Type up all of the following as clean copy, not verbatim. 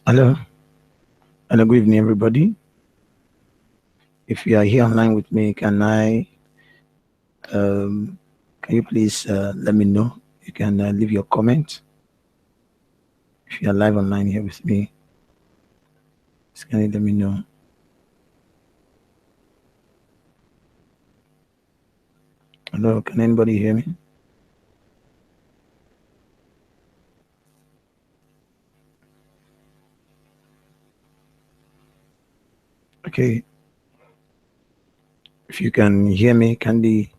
Hello, hello, good evening, everybody. If you are here online with me, um, can you please let me know? You can leave your comment. If you are live online here with me, just can you let me know? Hello, can anybody hear me? Okay, if you can hear me, kindly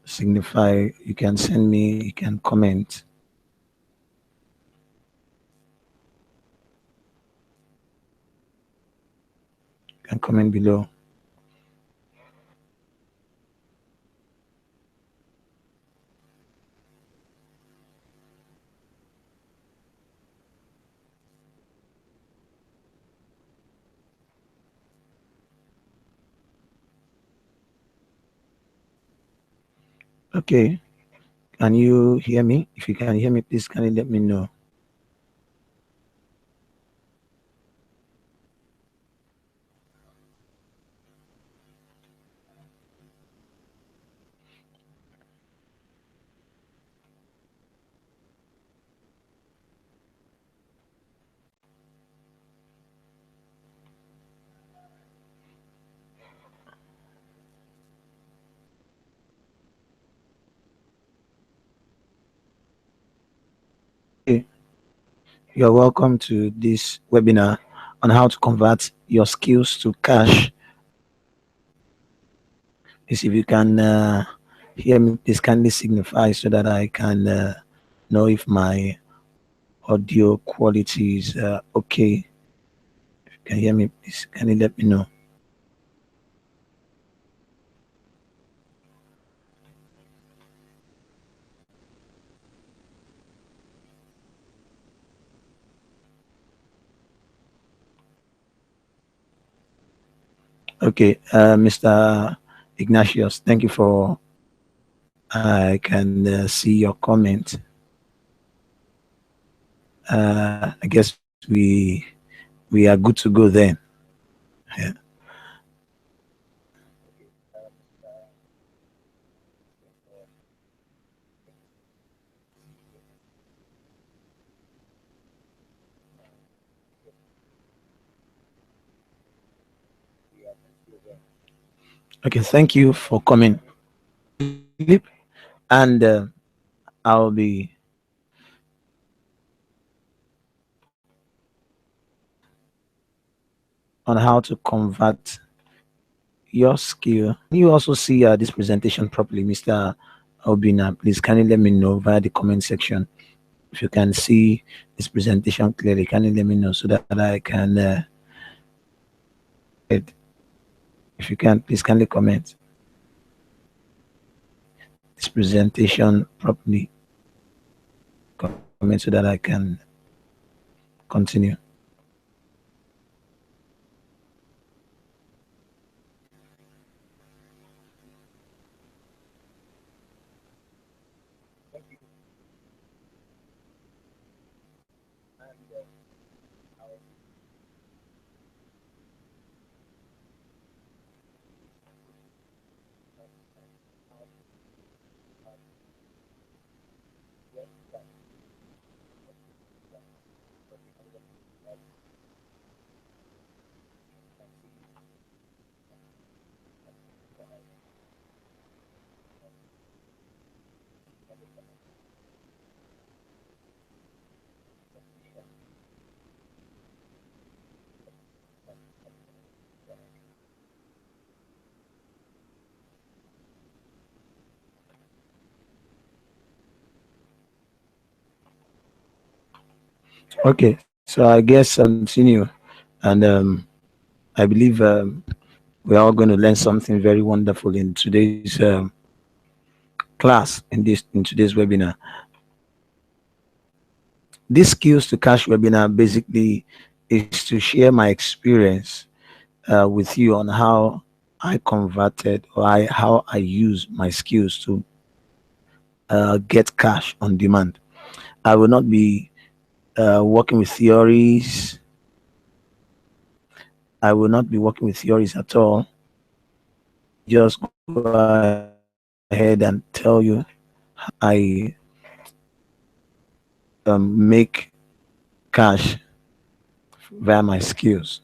signify. You can send me. You can comment. You can comment below. Okay, can you hear me? If you can hear me, please kindly let me know. Okay, you're welcome to this webinar on how to convert your skills to cash. Please, if you can hear me, please kindly signify so that I can know if my audio quality is okay. If you can hear me, please kindly let me know. Okay, Mr. Ignatius, thank you for. I can see your comment. I guess we are good to go then. Yeah. Okay, thank you for coming, Philip, and I'll be on how to convert your skill. You also see this presentation properly, Mr. Obina. Please, can you let me know via the comment section if you can see this presentation clearly? Can you let me know so that I can? If you can, please kindly comment this presentation properly. Comment so that I can continue. Okay, so I guess I'll continue, and I believe we're all going to learn something very wonderful in today's class in today's webinar. This skills to cash webinar basically is to share my experience with you on how I converted or how I use my skills to get cash on demand. I will not be working with theories. I will not be working with theories at all. Just go ahead and tell you I make cash via my skills.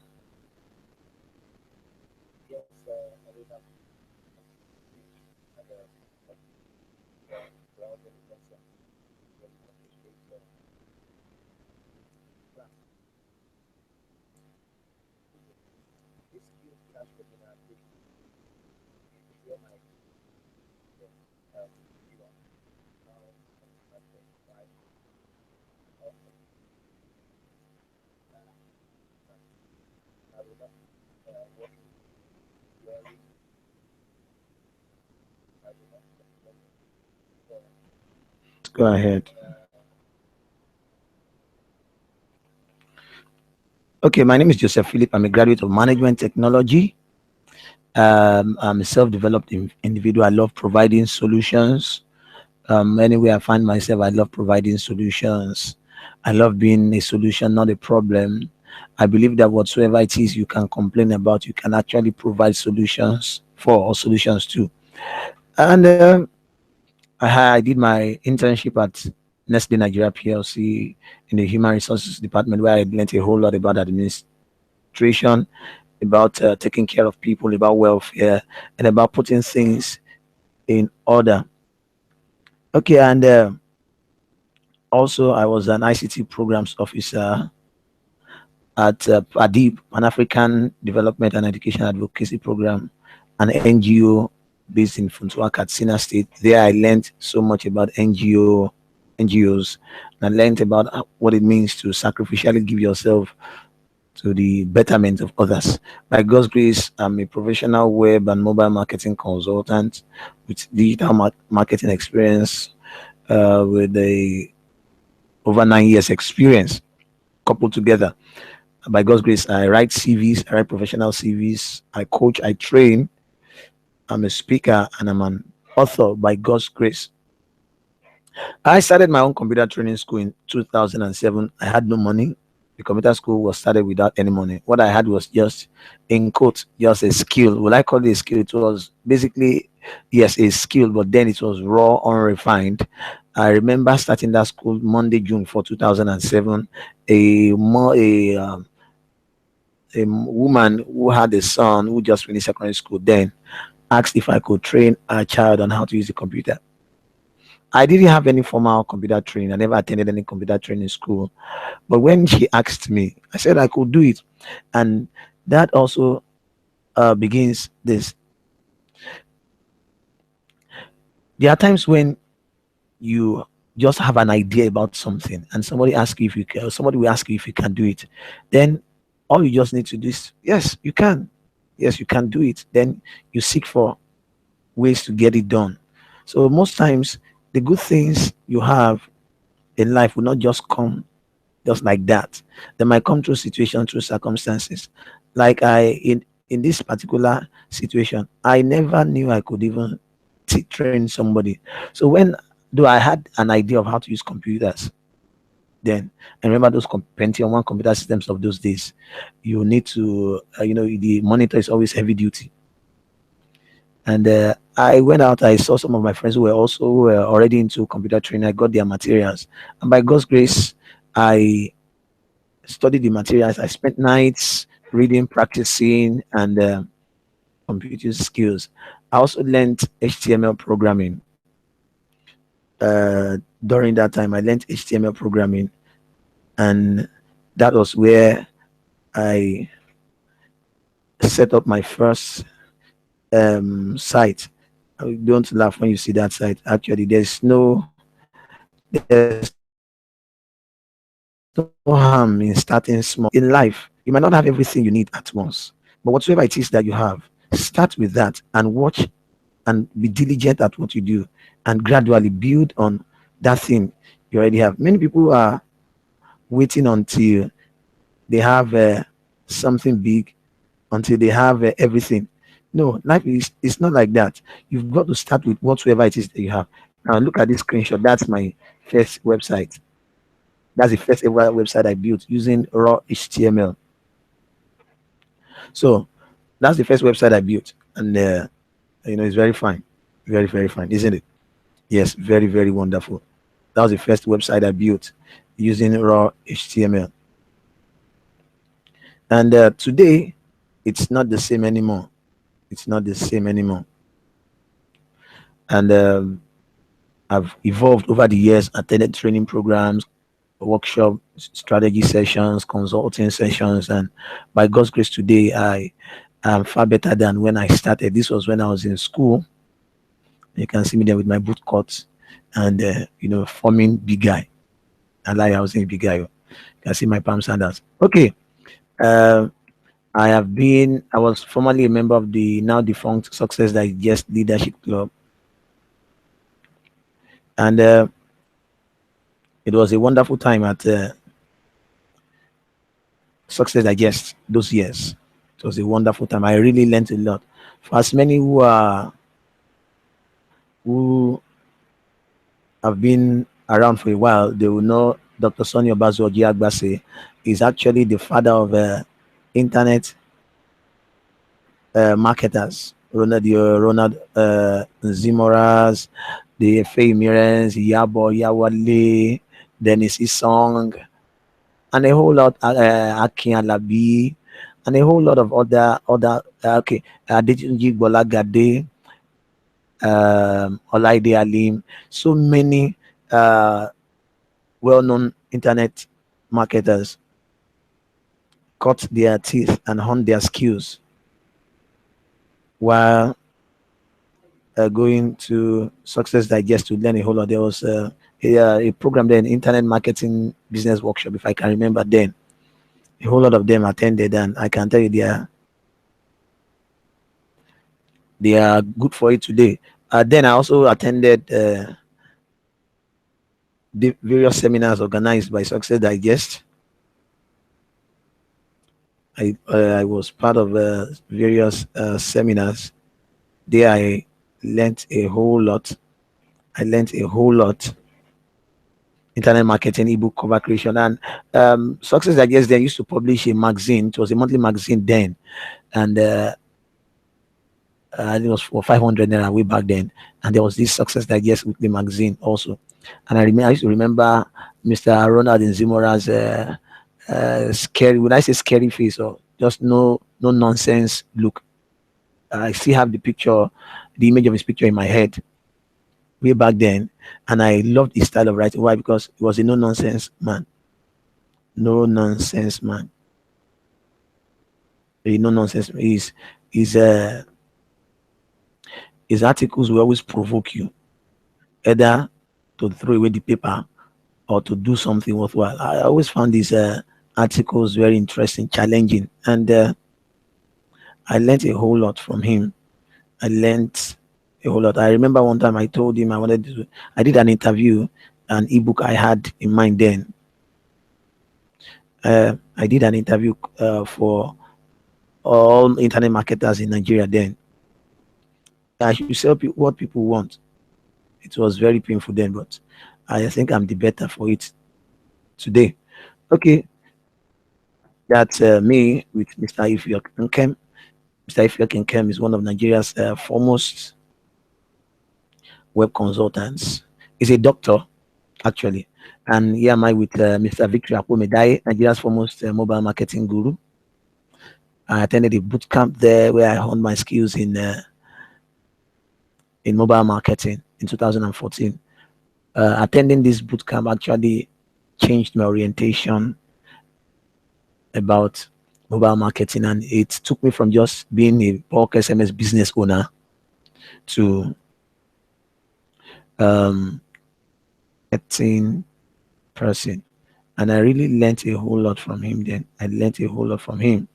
Go ahead. Okay, my name is Joseph Philip. I'm a graduate of management technology. I'm a self-developed individual. I love providing solutions. Anywhere I find myself, I love providing solutions. I love being a solution, not a problem. I believe that whatsoever it is you can complain about, you can actually provide solutions for, or solutions to. And I did my internship at Nestle Nigeria PLC in the Human Resources Department, where I learned a whole lot about administration, about taking care of people, about welfare, and about putting things in order. Okay, and also I was an ICT programs officer at PADIP, Pan African Development and Education Advocacy Program, an NGO based in Funtua, Katsina State. There I learned so much about NGOs, and I learned about what it means to sacrificially give yourself to the betterment of others. By God's grace, I'm a professional web and mobile marketing consultant with digital marketing experience, with a over 9 years experience coupled together. By God's grace, I write CVs, I write professional CVs, I coach, I train. I'm a speaker and I'm an author by God's grace. I started my own computer training school in 2007. I had no money. The computer school was started without any money. What I had was just, in quote, just a skill. Will I call it a skill? It was basically, yes, a skill, but then it was raw, unrefined. I remember starting that school Monday, June 4, 2007. A woman who had a son who just finished secondary school then asked if I could train a child on how to use the computer. I didn't have any formal computer training. I never attended any computer training school. But when she asked me, I said I could do it. And that also begins this. There are times when you just have an idea about something and somebody asks you if you can, somebody will ask you if you can do it. Then all you just need to do is, yes, you can. Yes, you can do it. Then you seek for ways to get it done. So most times, the good things you have in life will not just come just like that. They might come through situation, through circumstances. Like in this particular situation, I never knew I could even train somebody. So when though I had an idea of how to use computers, then and remember those Pentium one computer systems of those days, you need to the monitor is always heavy duty. And I went out. I saw some of my friends who were already into computer training. I got their materials, and by God's grace, I studied the materials. I spent nights reading, practicing, and computer skills. I also learned HTML programming. During that time, I learned HTML programming, and that was where I set up my first site. Don't laugh when you see that site. Actually, there's no harm in starting small. In life, you might not have everything you need at once, but whatsoever it is that you have, start with that and watch and be diligent at what you do, and gradually build on that thing you already have. Many people are waiting until they have something big, until they have everything. No, life is not like that. You've got to start with whatsoever it is that you have. Now look at this screenshot. That's my first website. That's the first ever website I built using raw HTML. So that's the first website I built, and it's very fine, very very fine, isn't it? Yes, very very wonderful. That was the first website I built using raw HTML, and today it's not the same anymore. It's not the same anymore, and I've evolved over the years, attended training programs, workshop, strategy sessions, consulting sessions, and by God's grace, today I am far better than when I started. This was when I was in school. You can see me there with my boot cuts and forming big guy. I was in big guy. You can see my palm sandals. Okay. Uh, I was formerly a member of the now defunct Success Digest Leadership Club, and it was a wonderful time at Success Digest those years. It was a wonderful time. I really learned a lot. For as many who have been around for a while, they will know Dr. Sonny Obazo Ojiagbase is actually the father of internet marketers. Ronald Zimoras, the Faye Mirens, Yabo Yawale, Dennis Isong, and a whole lot, Akin Alabi, and a whole lot of other Adetunji Bolagade, Olaide Alim, so many well-known internet marketers cut their teeth and honed their skills while going to Success Digest to learn a whole lot. There was a program there, an internet marketing business workshop, if I can remember then. A whole lot of them attended, and I can tell you they are good for it today. Then I also attended the various seminars organized by Success Digest. I was part of various seminars. There I learned a whole lot. I learned a whole lot. Internet marketing, ebook cover creation, and Success Digest they used to publish a magazine. It was a monthly magazine then, and I think it was for 500 naira way back then. And there was this Success Digest weekly magazine also. And I used to remember Mr. Ronald Nzimora's scary, when I say scary face or just no nonsense look. I still have the image of his picture in my head way back then, and I loved his style of writing. Why? Because he was a no nonsense man. No nonsense man. A no nonsense. His his articles will always provoke you, either to throw away the paper or to do something worthwhile. I always found these articles very interesting, challenging, and I learned a whole lot from him. I learned a whole lot. I remember one time I told him I did an interview, an ebook I had in mind then. I did an interview for all internet marketers in Nigeria then. I should sell what people want. It was very painful then, but I think I'm the better for it today. Okay, that's me with Mr. Ifyok Nkem. Mr. Ifyok Nkem is one of Nigeria's foremost web consultants. He's a doctor, actually. And here am I with Mr. Victory Apomedai, Nigeria's foremost mobile marketing guru. I attended a boot camp there where I honed my skills in mobile marketing in 2014. Attending this boot camp actually changed my orientation about mobile marketing, and it took me from just being a bulk SMS business owner to marketing person. And I really learned a whole lot from him then. I learned a whole lot from him.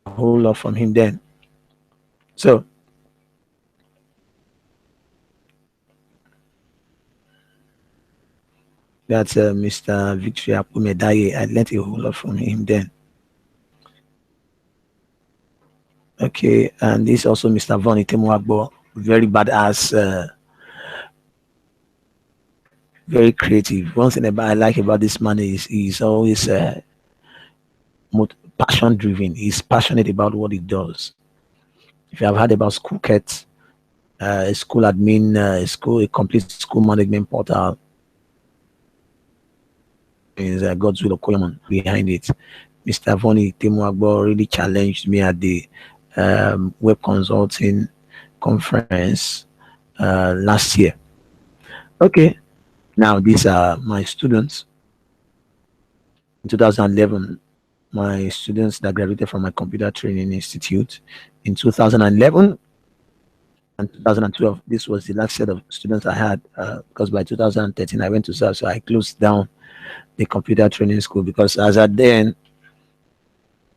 A whole lot from him then. So that's Mr. Victory Apumedaye. I learned a whole lot from him then. Okay, and this also Mr. Von Itemuagbo, very badass very creative. One thing about I like about this man is he's always passion driven. He's passionate about what he does. If you have heard about School Cat, a school admin, a complete school management portal, is God's will of Koyaman behind it. Mr. Voni Temuagbo really challenged me at the web consulting conference last year. Okay, now these are my students. In 2011, my students that graduated from my computer training institute. In 2011 and 2012, this was the last set of students I had because by 2013 I went to serve, so I closed down the computer training school because as at then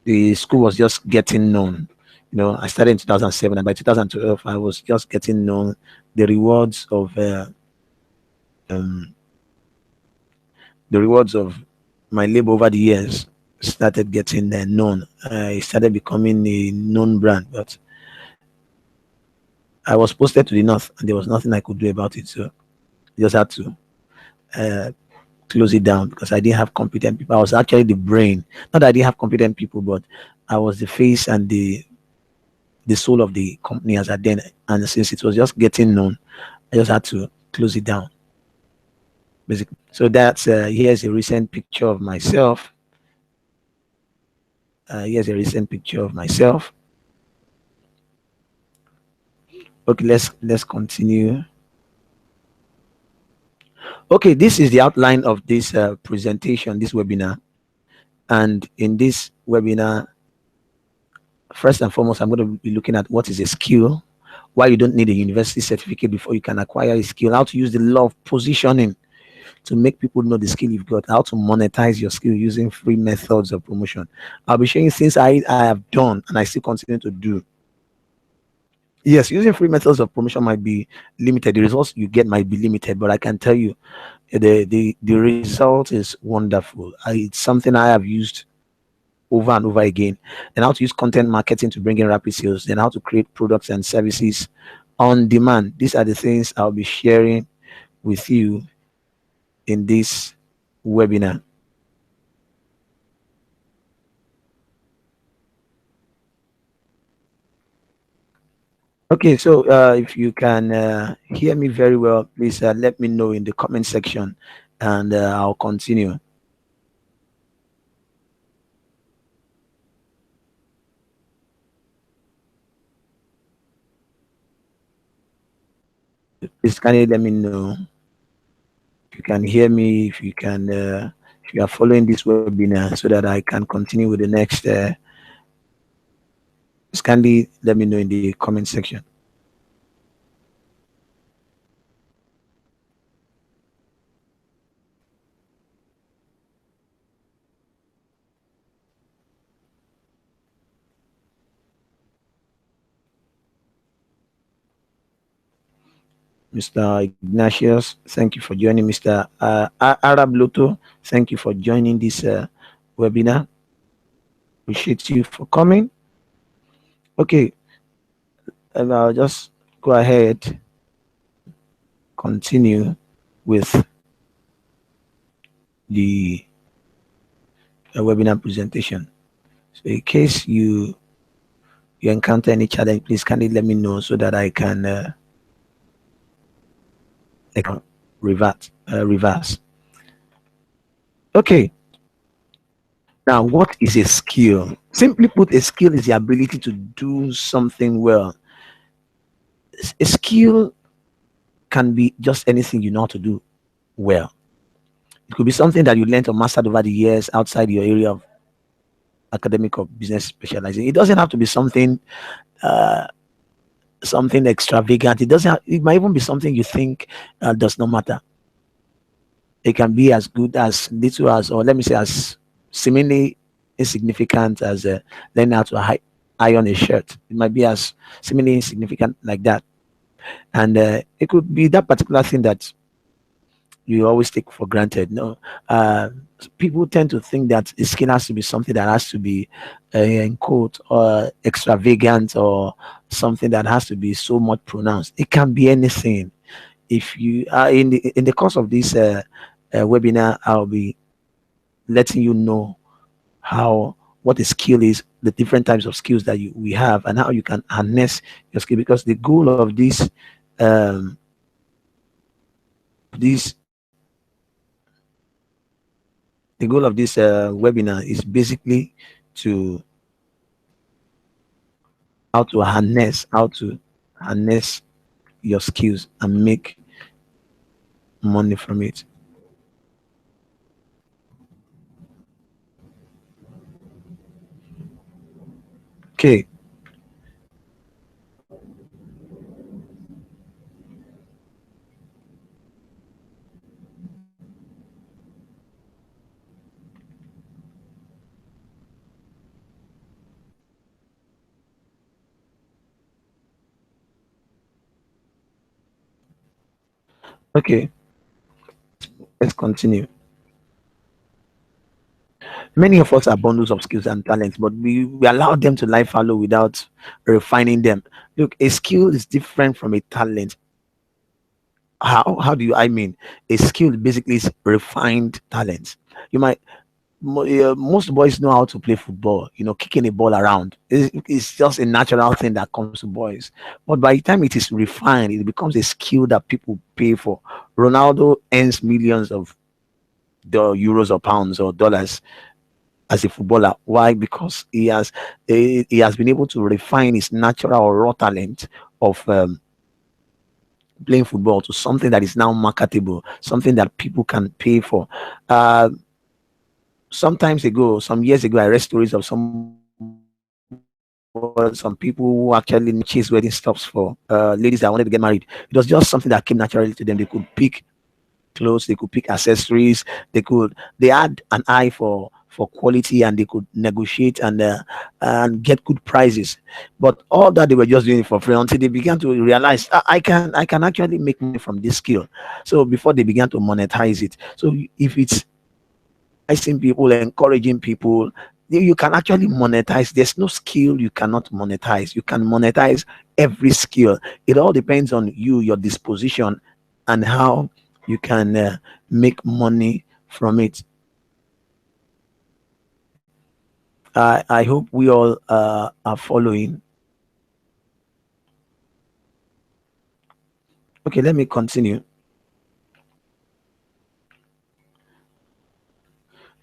the school was just getting known. You know, I started in 2007, and by 2012 I was just getting known. The rewards of um, the rewards of my labor over the years started getting known. I started becoming a known brand, but I was posted to the north, and there was nothing I could do about it. So I just had to uh, close it down because I didn't have competent people. I was actually the brain. Not that I didn't have competent people, but I was the face and the soul of the company as at then. And since it was just getting known, I just had to close it down, basically. So that's here's a recent picture of myself. Here's a recent picture of myself. Okay, let's continue. Okay, this is the outline of this presentation, this webinar. And in this webinar, first and foremost, I'm going to be looking at what is a skill, why you don't need a university certificate before you can acquire a skill, how to use the law of positioning to make people know the skill you've got, how to monetize your skill using free methods of promotion. I'll be showing things I have done and I still continue to do. Yes, using free methods of promotion might be limited. The results you get might be limited, but I can tell you the result is wonderful. It's something I have used over and over again. And how to use content marketing to bring in rapid sales, and how to create products and services on demand. These are the things I'll be sharing with you in this webinar. Okay, so if you can hear me very well, please let me know in the comment section, and I'll continue. Please can you let me know if you can hear me, if you are following this webinar, so that I can continue with the next. Please kindly let me know in the comment section. Mr. Ignatius, thank you for joining. Mr. Arab Loto, thank you for joining this webinar. Appreciate you for coming. Okay, I'll just go ahead, continue with the webinar presentation. So in case you encounter any challenge, please kindly let me know so that I can reverse. Okay. Now, what is a skill? Simply put, a skill is the ability to do something well. A skill can be just anything you know how to do well. It could be something that you learned or mastered over the years outside your area of academic or business specializing. It doesn't have to be uh, something extravagant. It doesn't. It might even be something you think does not matter. It can be as good as little as, or let me say, as seemingly insignificant as learning how to iron a shirt. It might be as seemingly insignificant like that, and it could be that particular thing that you always take for granted. No, people tend to think that a skill has to be something that has to be, in quote, or extravagant, or something that has to be so much pronounced. It can be anything. If you are in the course of this webinar, I'll be letting you know how what a skill is, the different types of skills that we have, and how you can harness your skill. Because the goal of um, this the goal of this webinar is basically to how to harness your skills and make money from it. Okay, okay, let's continue. Many of us are bundles of skills and talents, but we allow them to lie fallow without refining them. Look, a skill is different from a talent. How do you I mean? A skill basically is refined talent. You might most boys know how to play football, kicking a ball around. It's just a natural thing that comes to boys. But by the time it is refined, it becomes a skill that people pay for. Ronaldo earns millions of the euros or pounds or dollars as a footballer. Why? Because he has been able to refine his natural or raw talent of playing football to something that is now marketable, something that people can pay for. Uh, some years ago, I read stories of some people who actually chase wedding stops for ladies that wanted to get married. It was just something that came naturally to them. They could pick clothes, they could pick accessories, they had an eye for quality, and they could negotiate and get good prices. But all that they were just doing it for free until they began to realize, I can actually make money from this skill. So before they began to monetize it. So if it's encouraging people, you can actually monetize. There's no skill you cannot monetize. You can monetize every skill. It all depends on you, your disposition, and how you can make money from it. I hope we all are following. Okay, let me continue.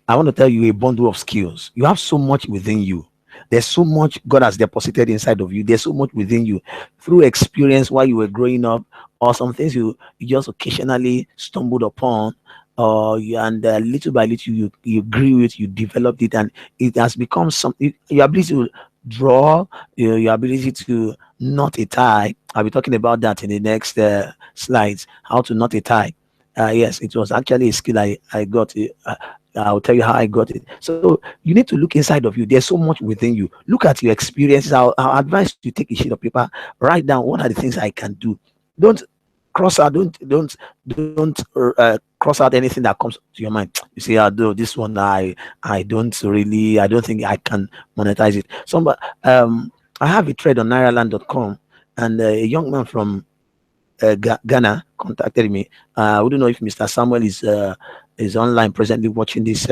I want to tell you a bundle of skills. You have so much within you. There's so much God has deposited inside of you. There's so much within you through experience while you were growing up, or some things you just occasionally stumbled upon, and little by little you grew it, you developed it, and it has become something. Your ability to draw, your ability to knot a tie. I'll be talking about that in the next slides. How to knot a tie. Yes, it was actually a skill I got. I'll tell you how I got it. So you need to look inside of you. There's so much within you. Look at your experiences. I'll advise you take a sheet of paper, write down what are the things I can do. Don't cross out. Don't cross out anything that comes to your mind. You say, "Oh, this one I don't think I can monetize it." I have a trade on nairaland.com, and a young man from Ghana contacted me. I wouldn't know if Mr. Samuel is online presently watching this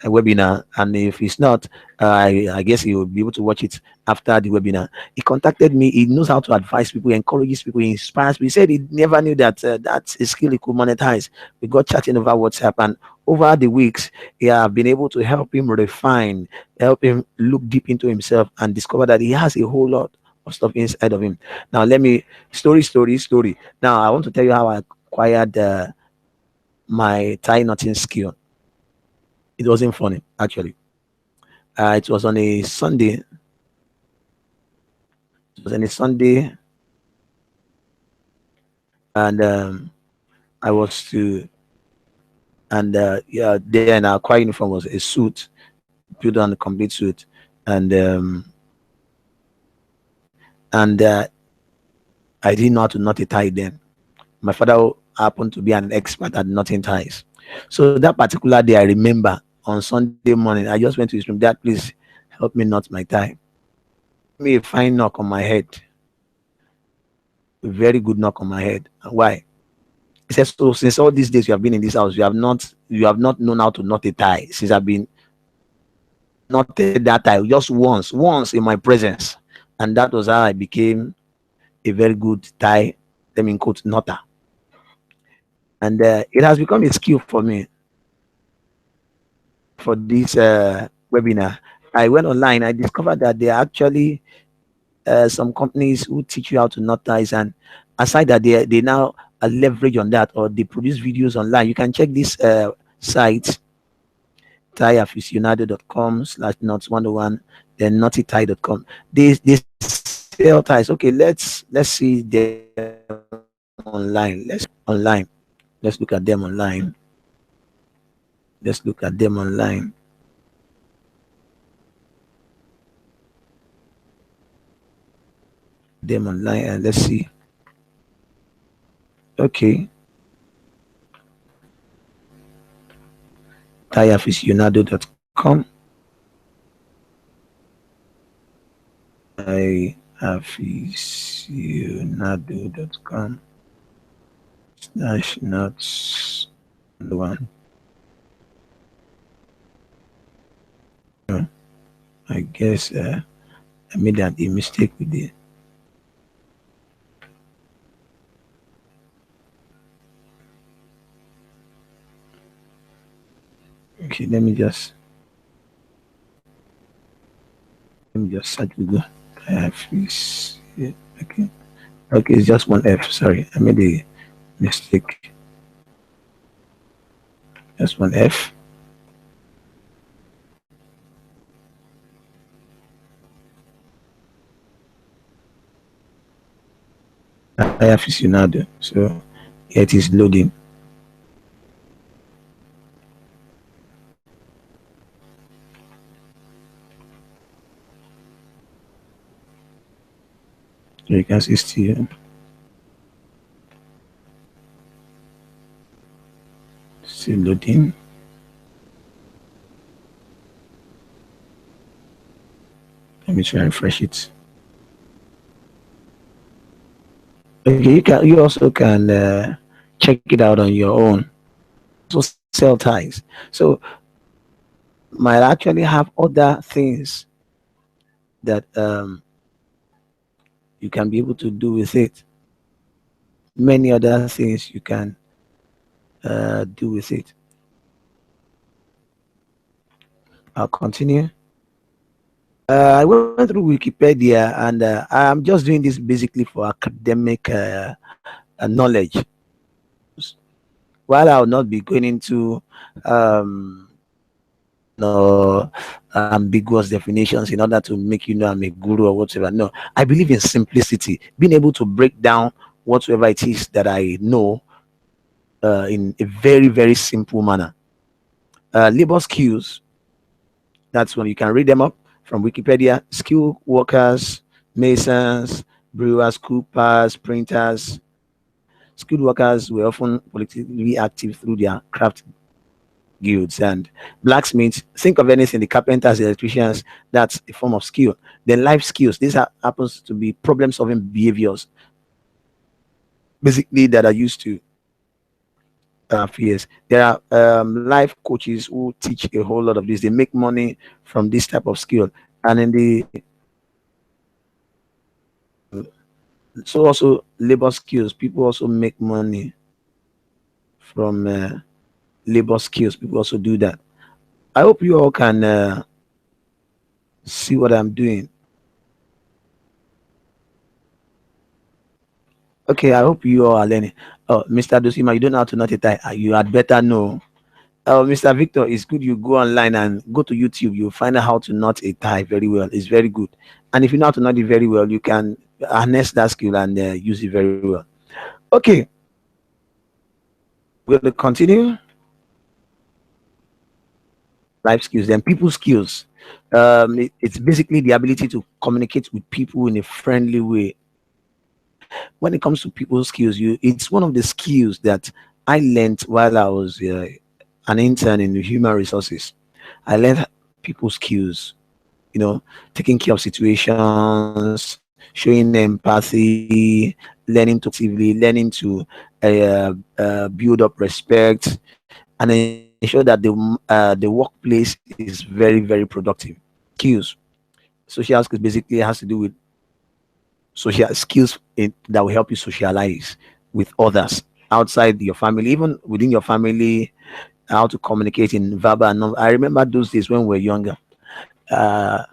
webinar, and if he's not, I guess he will be able to watch it after the webinar. He contacted me. He knows how to advise people, encourages people, he inspires people. He said he never knew that that's a skill he could monetize. We got chatting over WhatsApp, and over the weeks, have been able to help him refine, help him look deep into himself, and discover that he has a whole lot of stuff inside of him. Now, let me story. Now, I want to tell you how I acquired my tie knotting skill. It wasn't funny, actually. It was on a Sunday. It was on a Sunday, and I was to, and yeah, then our choir uniform was a suit, put on a complete suit, and and I didn't know how to knot a tie then. My father happened to be an expert at knotting ties. So that particular day, I remember on Sunday morning, I just went to his room. Dad, please help me knot my tie. Give me a fine knock on my head. a very good knock on my head. Why? He says, so since all these days you have been in this house, you have not known how to knot a tie. Since I've been knotted that tie just once in my presence. And that was how I became a very good tie, let me quote, knotter. And it has become a skill for me for this webinar. I went online, I discovered that there are actually some companies who teach you how to knot ties, and aside that, they now leverage on that, or they produce videos online. You can check this site, tieaficionado.com/knots101, then naughtytie.com. They sell ties. Okay, let's see them online. Let's look at them online. Let's look at them online. Them online, and let's see. Okay, tieaficionado.com. Aficionado.com /nuts one. I guess I made a mistake with it. Okay, let me just search Google. Okay. Okay, it's just one F. Sorry, I made a mistake. Just one F. Aficionado. So it is loading. So you can see still loading. Let me try and refresh it. Okay, you also can check it out on your own. So sell ties. So might actually have other things that you can be able to do with it. Many other things you can do with it. I'll continue. I went through Wikipedia, and I'm just doing this basically for academic knowledge. While I'll not be going into no ambiguous definitions in order to make you know I'm a guru or whatever. No, I believe in simplicity, being able to break down whatsoever it is that I know in a very, very simple manner. Labor skills, that's when you can read them up from Wikipedia. Skilled workers, masons, brewers, coopers, printers. Skilled workers were often politically active through their craft guilds. And blacksmiths, think of anything, the carpenters, the electricians, that's a form of skill. Then life skills, these happens to be problem solving behaviors, basically, that are used to fears. There are life coaches who teach a whole lot of this. They make money from this type of skill. And in the so also labor skills, people also make money from labor skills. People also do that. I hope you all can see what I'm doing. Okay, I hope you all are learning. Oh, Mr. Dosima, you don't know how to knot a tie. You had better know. Oh, Mr. Victor, it's good you go online and go to YouTube. You'll find out how to knot a tie very well. It's very good. And if you know how to knot it very well, you can harness that skill and use it very well. Okay, we'll continue. Life skills, then people skills. It's basically the ability to communicate with people in a friendly way. When it comes to people skills, it's one of the skills that I learned while I was an intern in human resources. I learned people skills, taking care of situations, showing empathy, learning to actively, learning to build up respect, and ensure that the workplace is very, very productive. Skills, social skills basically has to do with social skills that will help you socialize with others outside your family, even within your family, how to communicate in verbal and non. I remember those days when we were younger. Uh,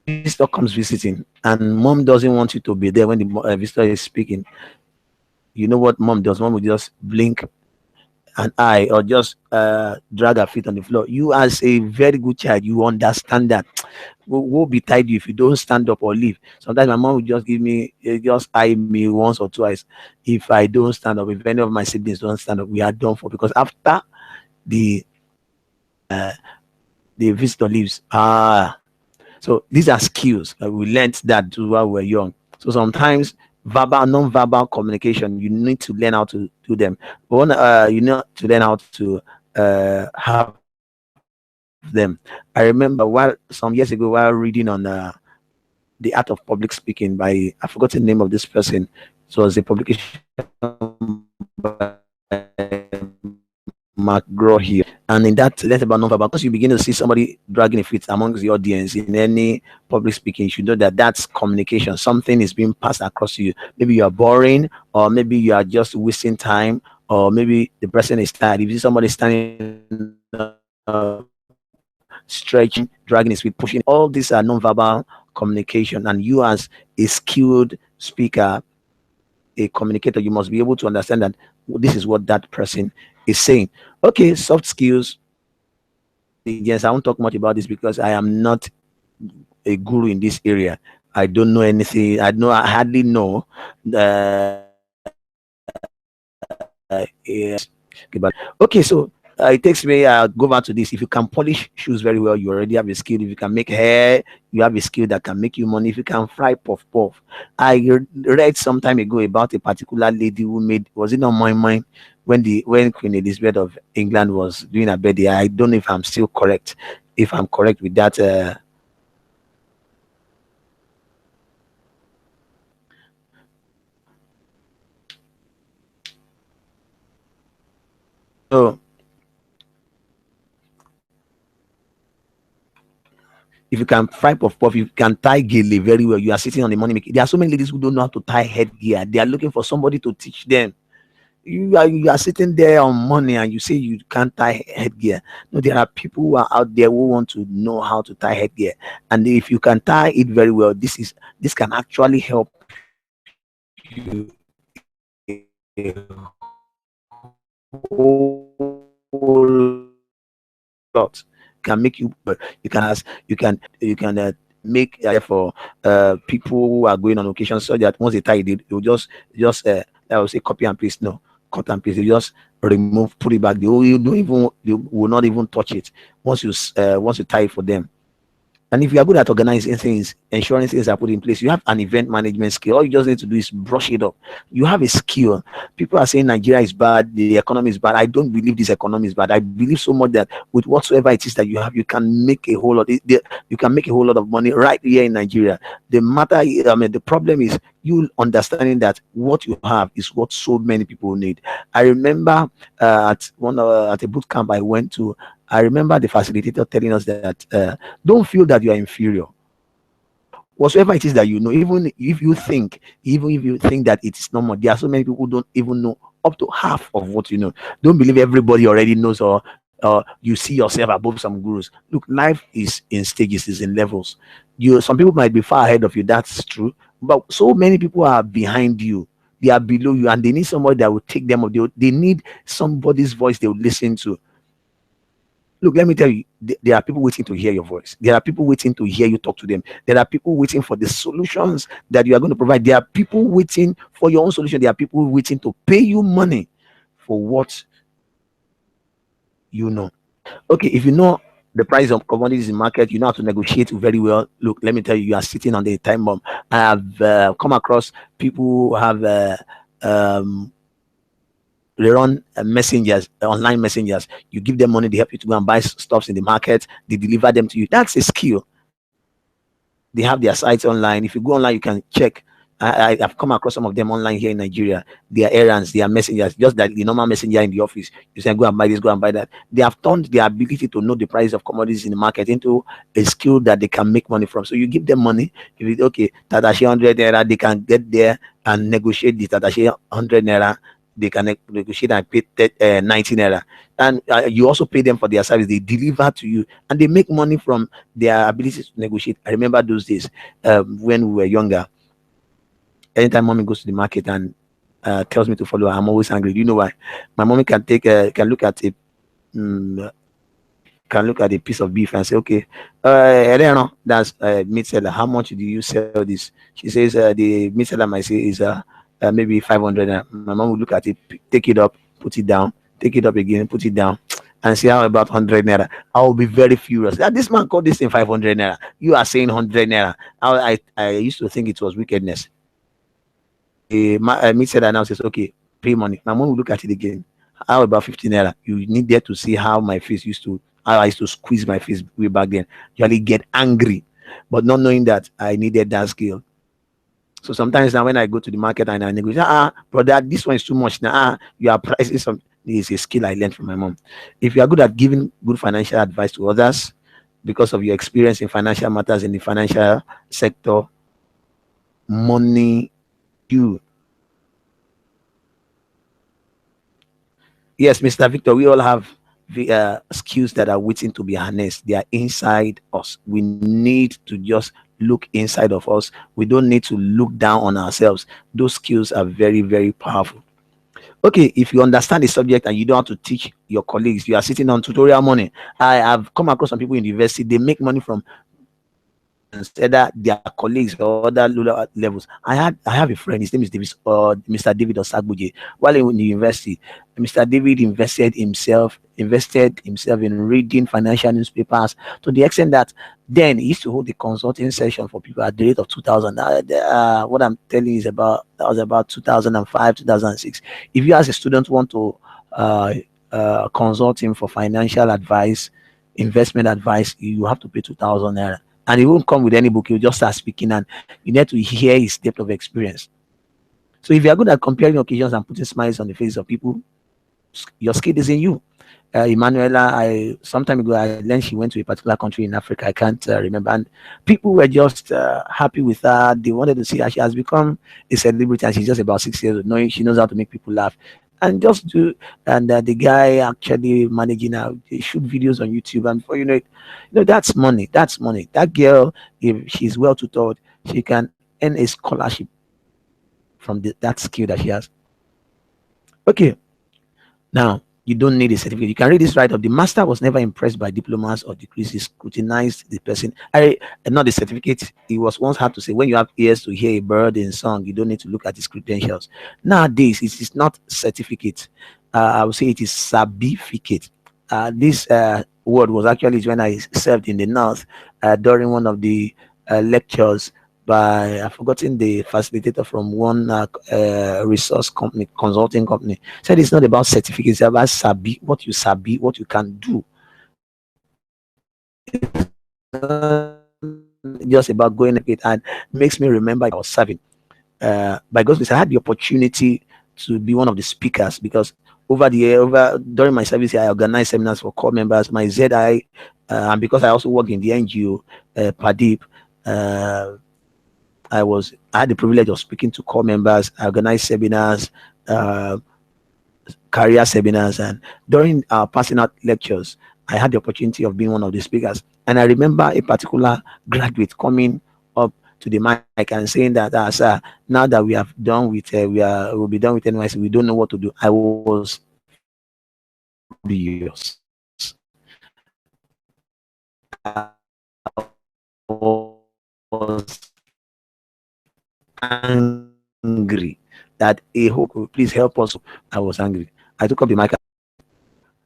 visitor comes visiting, and mom doesn't want you to be there when the visitor is speaking. You know what mom does? Mom will just blink an eye or just drag her feet on the floor. You, as a very good child, you understand that will be tied you if you don't stand up or leave. Sometimes my mom will just give me, just eye me once or twice. If I don't stand up, if any of my siblings don't stand up, we are done for, because after the the visitor leaves, so these are skills we learned that too while we were young. So sometimes verbal, non-verbal communication, you need to learn how to do them. One, you know, to learn how to have them. I remember while some years ago while reading on the Art of Public Speaking by, I forgot the name of this person. It was a publication by McGraw here, and in that learned about non-verbal. Once you begin to see somebody dragging a feet amongst the audience in any public speaking, you should know that that's communication. Something is being passed across to you. Maybe you are boring, or maybe you are just wasting time, or maybe the person is tired. If you see somebody standing up, stretching, dragging his feet, pushing, all these are non-verbal communication. And you, as a skilled speaker, a communicator, you must be able to understand that this is what that person is saying. Okay, soft skills, emotional intelligence. I won't talk much about this because I am not a guru in this area. I don't know anything. I hardly know. Okay, but okay, so it takes me go back to this. If you can polish shoes very well, you already have a skill. If you can make hair, you have a skill that can make you money. If you can fry puff puff, read some time ago about a particular lady who made, was it on my mind, when Queen Elizabeth of England was doing her birthday. I don't know if I'm still correct. If I'm correct with that, so if you can fry puff puff, you can tie gele very well. You are sitting on the money making. There are so many ladies who don't know how to tie headgear. They are looking for somebody to teach them. You are sitting there on money and you say you can't tie headgear. No, there are people who are out there who want to know how to tie headgear, and if you can tie it very well, this can actually help you a whole lot. Can make you, you can make for people who are going on occasion, so that once they tie it, they'll just I will say copy and paste. No, cut and paste. They just remove, put it back. You don't even, you will not even touch it once you tie it for them. And if you are good at organizing things, ensuring things are put in place, you have an event management skill. All you just need to do is brush it up. You have a skill. People are saying Nigeria is bad, the economy is bad. I don't believe this economy is bad. I believe so much that with whatsoever it is that you have, you can make a whole lot. You can make a whole lot of money right here in Nigeria. The problem is you understanding that what you have is what so many people need. I remember at a boot camp I went to. I remember the facilitator telling us that don't feel that you are inferior. Whatsoever it is that you know, even if you think that it is normal, there are so many people who don't even know up to half of what you know. Don't believe everybody already knows, or you see yourself above some gurus. Look, life is in stages, is in levels. Some people might be far ahead of you, that's true, but so many people are behind you. They are below you, and they need somebody that will take them up. They need somebody's voice they will listen to. Look, let me tell you, there are people waiting to hear your voice. There are people waiting to hear you talk to them. There are people waiting for the solutions that you are going to provide. There are people waiting for your own solution. There are people waiting to pay you money for what you know. Okay, if you know the price of commodities in market, you know how to negotiate very well. Look, let me tell you, you are sitting on the time bomb. I have come across people who have um, they run messengers, online messengers. You give them money, they help you to go and buy stuffs in the market. They deliver them to you. That's a skill. They have their sites online. If you go online, you can check. I've come across some of them online here in Nigeria. Their errands, their messengers, just like the normal messenger in the office. You say, go and buy this, go and buy that. They have turned their ability to know the price of commodities in the market into a skill that they can make money from. So you give them money. If it's okay, Tadashi 100 naira, they can get there and negotiate the Tadashi 100 naira. They can negotiate and pay 90 naira. And you also pay them for their service. They deliver to you and they make money from their ability to negotiate. I remember those days when we were younger. Anytime mommy goes to the market and tells me to follow her, I'm always angry. Do you know why? My mommy can take can look at a mm, can look at a piece of beef and say, okay, that's meat seller. How much do you sell this? She says the meat seller might say is maybe 500. My mom will look at it, take it up, put it down, take it up again, put it down, and say how about 100 naira. I will be very furious. That this man called this thing 500 naira. You are saying 100 naira. I used to think it was wickedness. Meat seller now says, okay, pay money. My mom will look at it again. How about 15 naira? You need there to see how my face used to, how I used to squeeze my face way back then. Usually get angry, but not knowing that I needed that skill. So sometimes now when I go to the market and I negotiate, brother, this one is too much. Now, you are pricing some. This is a skill I learned from my mom. If you are good at giving good financial advice to others because of your experience in financial matters in the financial sector, money, you. Yes, Mr. Victor, we all have the skills that are waiting to be harnessed. They are inside us. We need to just look inside of us. We don't need to look down on ourselves. Those skills are very, very powerful. Okay, if you understand the subject and you don't have to teach your colleagues, you are sitting on tutorial money. I have come across some people in the university, they make money from either their colleagues or other lower levels. I have a friend. His name is David, Mr. David Osagbuje. While in the university, Mr. David invested himself in reading financial newspapers to the extent that then he used to hold the consulting session for people at the rate of 2,000. What I'm telling you is about that was about 2005, 2006. If you as a student want to uh, consult him for financial advice, investment advice, you have to pay 2,000 naira, and he won't come with any book. He'll just start speaking, and you need to hear his depth of experience. So if you're good at comparing occasions and putting smiles on the faces of people, your skill is in you. Emanuela, I some time ago I learned she went to a particular country in Africa. I can't remember, and people were just happy with her. They wanted to see her. She has become a celebrity, and she's just about 6 years old. Knowing she knows how to make people laugh, and just do. And the guy actually managing her, they shoot videos on YouTube, and before that's money. That's money. That girl, if she's well tutored, she can earn a scholarship from that skill that she has. Okay, now, you don't need a certificate. You can read this right up. The master was never impressed by diplomas or degrees. He scrutinized the person. Not the certificate. He was once had to say, when you have ears to hear a bird in song, you don't need to look at his credentials. Nowadays, it is not certificate. I would say it is certificate. This word was actually when I served in the north during one of the lectures by I've forgotten the facilitator from one resource company, consulting company. Said it's not about certificates, it's about sabi, what you can do. Just about going at it, and makes me remember I was serving. By God's grace, I had the opportunity to be one of the speakers because over during my service here, I organized seminars for core members, my ZI, and because I also work in the NGO, PADIP. I had the privilege of speaking to core members. I organized seminars, uh, career seminars, and during our passing out lectures, I had the opportunity of being one of the speakers. And I remember a particular graduate coming up to the mic and saying that, sir, now that we have done with we'll be done with NYC, we don't know what to do. I was furious. I was angry that a hope, please help us. I was angry. I took up the mic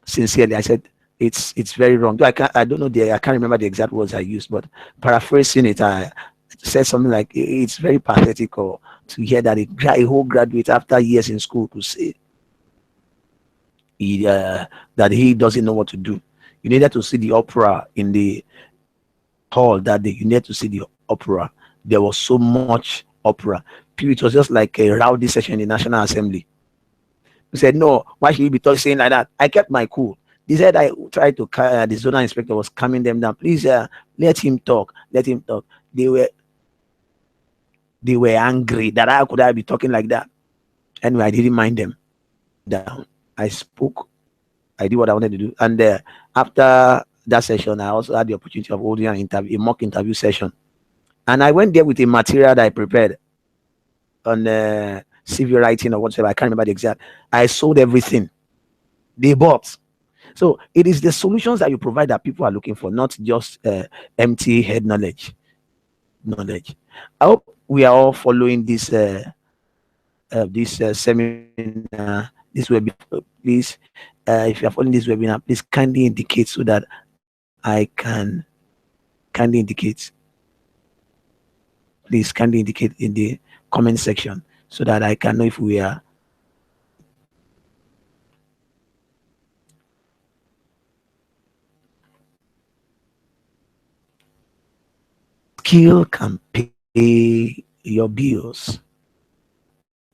sincerely. I said, it's very wrong. Though I don't know I can't remember the exact words I used, but paraphrasing it, I said something like, it's very pathetic or to hear that a whole graduate after years in school could say that he doesn't know what to do. You needed to see the opera in the hall that day. You need to see the uproar. There was so much uproar. It was just like a rowdy session in the National Assembly. He said, "No, why should you be saying like that?" I kept my cool. They said I tried to. The zonal inspector was calming them down. Please, let him talk. Let him talk. They were they were angry that I could I be talking like that. Anyway, I didn't mind them. Down. I spoke. I did what I wanted to do. And after that session, I also had the opportunity of holding an interview, a mock interview session. And I went there with a material that I prepared on CV writing or whatever. I can't remember the exact. I sold everything. They bought. So it is the solutions that you provide that people are looking for, not just empty head knowledge. Knowledge. I hope we are all following this seminar, this webinar. Please, if you are following this webinar, please kindly indicate so that I can kindly indicate. Please kindly indicate in the comment section so that I can know if we are. Skill can pay your bills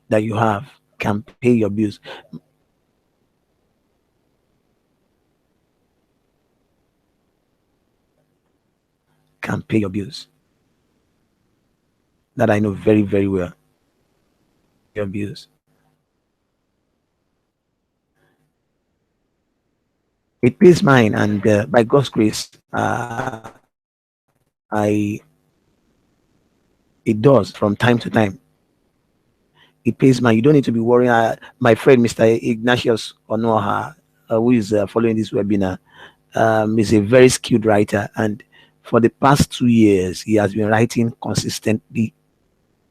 that you have, can pay your bills. Can pay your bills. That I know very, very well. Your bills. It pays mine, and by God's grace, I it does from time to time. It pays mine. You don't need to be worrying. My friend, Mr. Ignatius Onoha, who is following this webinar, is a very skilled writer, and for the past 2 years, he has been writing consistently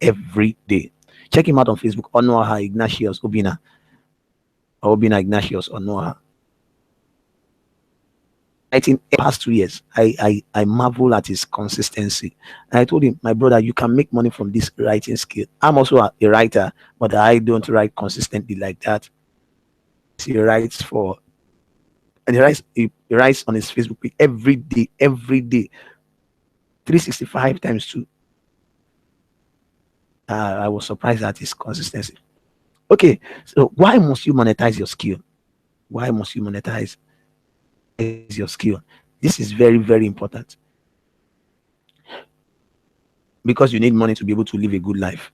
every day. Check him out on Facebook, Onoha Ignatius Obina, Obina Ignatius Onoha. Writing past 2 years. I marvel at his consistency. And I told him, my brother, you can make money from this writing skill. I'm also a writer, but I don't write consistently like that. He writes for, and he writes on his Facebook page every day, 365 times 2. I was surprised at his consistency. Okay, so why must you monetize your skill? Why must you monetize your skill? This is very, very important because you need money to be able to live a good life.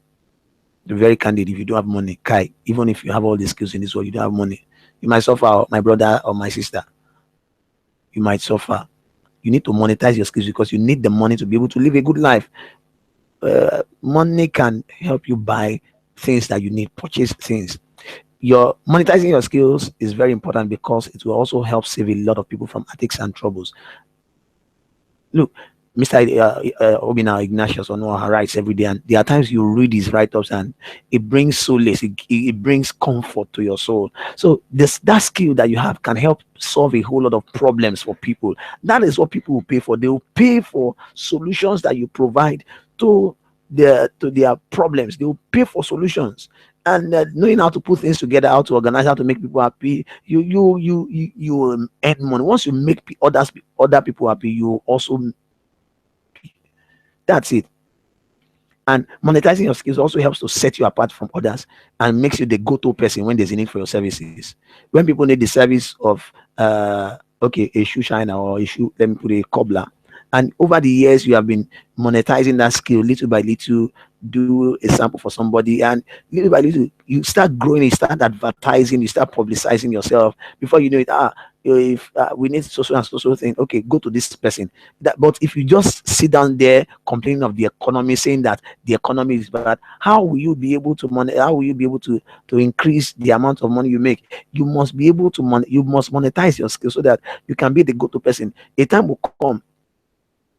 To be very candid, if you don't have money, Kai, even if you have all the skills in this world, you don't have money, you might suffer, my brother or my sister. You might suffer. You need to monetize your skills because you need the money to be able to live a good life. Money can help you buy things that you need, purchase things. Your monetizing your skills is very important because it will also help save a lot of people from addicts and troubles. Look, Mr. Obina Ignatius Onoha writes every day, and there are times you read his write-ups and it brings solace, it brings comfort to your soul. So that skill that you have can help solve a whole lot of problems for people. That is what people will pay for. They will pay for solutions that you provide to their problems. They will pay for solutions. And knowing how to put things together, how to organize, how to make people happy, you earn money. Once you make other people happy, you also, that's it. And monetizing your skills also helps to set you apart from others and makes you the go-to person when there's a need for your services. When people need the service of a shoe shiner or a shoe, let me put a cobbler, and over the years you have been monetizing that skill little by little, do a sample for somebody, and little by little you start growing, you start advertising, you start publicizing yourself. Before you know it, if we need social and social thing, okay, go to this person. But if you just sit down there complaining of the economy, saying that the economy is bad, how will you be able to how will you be able to increase the amount of money you make? You must be able to you must monetize your skills so that you can be the go-to person. A time will come.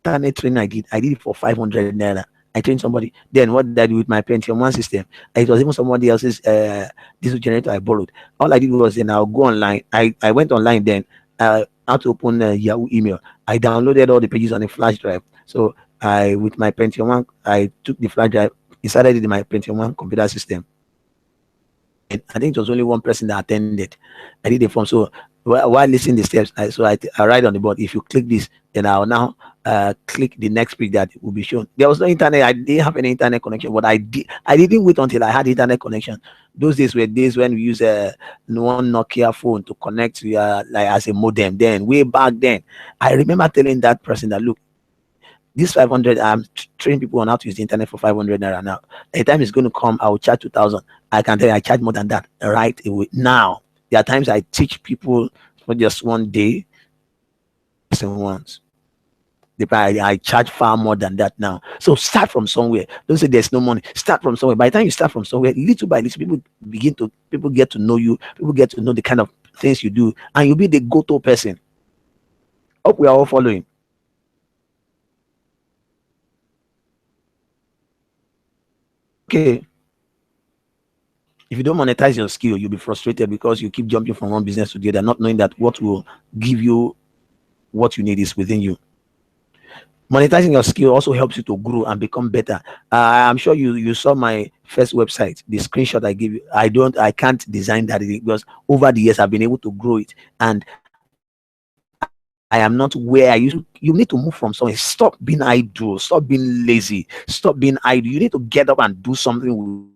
Internet training I did it for 500 naira. I trained somebody. Then what did I do with my Pentium 1 system? It was even somebody else's diesel generator I borrowed. All I did was then I'll go online. I went online then, how to open Yahoo email. I downloaded all the pages on a flash drive. So with my Pentium 1, I took the flash drive, inserted it in my Pentium 1 computer system. And I think it was only one person that attended. I did a form. So while listening the steps, I write on the board. If you click this, then I'll now click the next page that will be shown. There was no internet. I didn't have any internet connection, but I didn't wait until I had internet connection. Those days were days when we use one Nokia phone to connect to like as a modem. Then way back then, I remember telling that person that, look, this 500, I'm training people on how to use the internet for 500 naira now. The time is going to come, I will charge 2,000. I can tell you, I charge more than that right away. Now, there are times I teach people for just one day, lesson once. I charge far more than that now. So start from somewhere. Don't say there's no money. Start from somewhere. By the time you start from somewhere, little by little, people get to know you. People get to know the kind of things you do, and you'll be the go-to person. Hope we are all following. Okay. If you don't monetize your skill, you'll be frustrated because you keep jumping from one business to the other, not knowing that what will give you what you need is within you. Monetizing your skill also helps you to grow and become better. I'm sure you saw my first website, the screenshot I gave you. I can't design that because over the years I've been able to grow it, and I am not where I used to. You need to move from somewhere. Stop being idle. Stop being lazy. Stop being idle. You need to get up and do something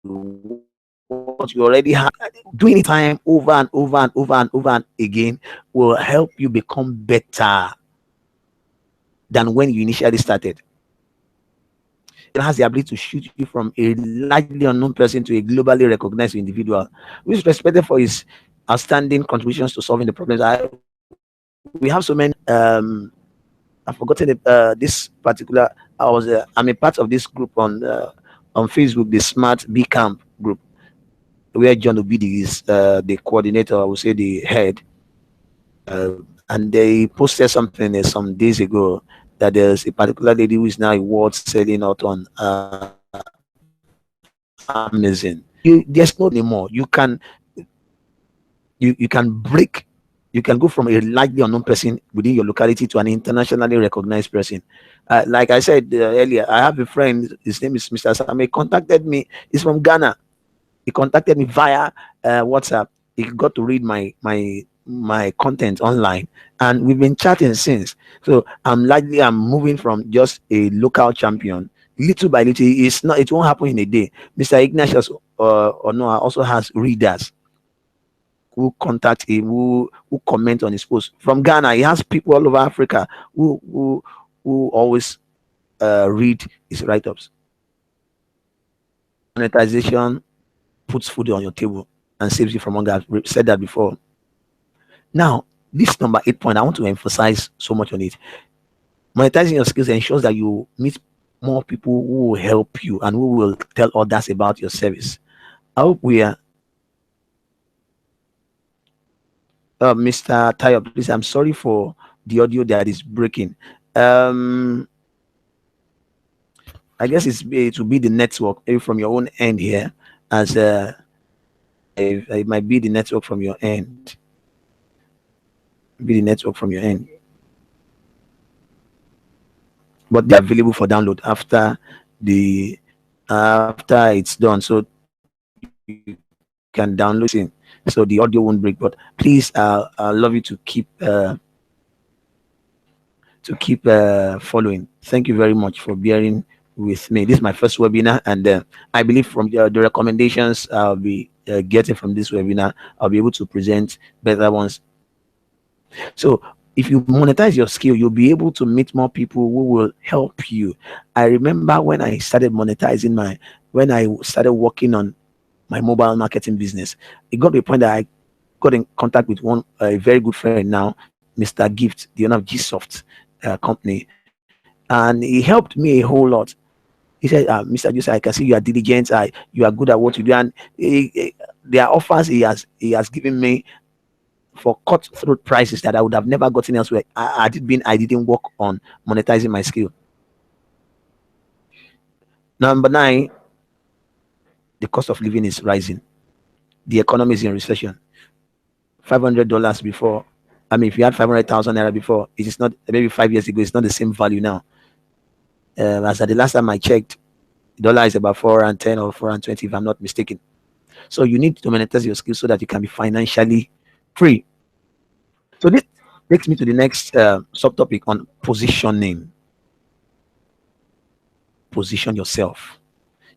with what you already have. Doing it time over and over and over and over and again will help you become better than when you initially started. It has the ability to shoot you from a largely unknown person to a globally recognized individual who is respected for his outstanding contributions to solving the problems. We have so many. I've forgotten this particular. I'm a part of this group on Facebook, the Smart B Camp group, where John Obidi is the coordinator. I would say the head. And they posted something some days ago that there's a particular lady who is now a world selling out on Amazon. There's no anymore. You can break. You can go from a largely unknown person within your locality to an internationally recognized person. Like I said earlier, I have a friend. His name is Mr. Sam. He contacted me. He's from Ghana. He contacted me via WhatsApp. He got to read my content online, and we've been chatting since. So I'm moving from just a local champion little by little. It won't happen in a day. Mr. Ignatius or Noah also has readers who contact him, who comment on his post from Ghana. He has people all over Africa who always read his write-ups. Monetization puts food on your table and saves you from hunger. I've said that before. Now, this number 8 point, I want to emphasize so much on it. Monetizing your skills ensures that you meet more people who will help you and who will tell others about your service. I hope we are. Mr. Tayo, please, I'm sorry for the audio that is breaking. I guess it will be the network maybe from your own end here, as it might be the network from your end. Be the network from your end, but they're available for download after it's done, so you can download it, so the audio won't break. But please, I love you to keep following. Thank you very much for bearing with me. This is my first webinar, and I believe from the recommendations I'll be getting from this webinar, I'll be able to present better ones. So if you monetize your skill, you'll be able to meet more people who will help you. I remember when I started when I started working on my mobile marketing business, it got to a point that I got in contact with a very good friend now, Mr. Gift, the owner of Gsoft company, and he helped me a whole lot. He said, Mr. Joseph, I can see you are diligent, you are good at what you do, and there are offers he has given me for cutthroat prices that I would have never gotten elsewhere. I didn't work on monetizing my skill. Number 9, the cost of living is rising. The economy is in recession. $500 before, I mean, if you had 500,000 naira before, it is not, maybe 5 years ago, it's not the same value now. As at the last time I checked, dollar is about 410 or 420, if I'm not mistaken. So you need to monetize your skills so that you can be financially free. So this takes me to the next subtopic on positioning. Position yourself.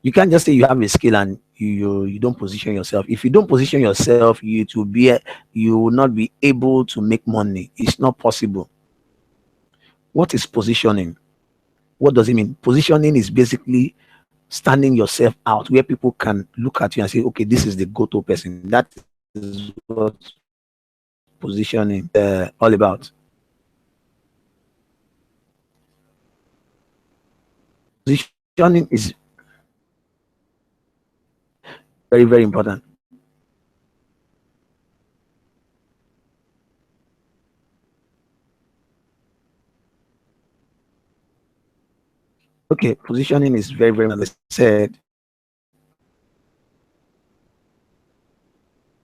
You can't just say you have a skill and you don't position yourself. If you don't position yourself, you will not be able to make money. It's not possible. What is positioning? What does it mean? Positioning is basically standing yourself out where people can look at you and say, okay, this is the go-to person. That is what positioning all about. Positioning is very, very important. Okay, positioning is very, very, as I said,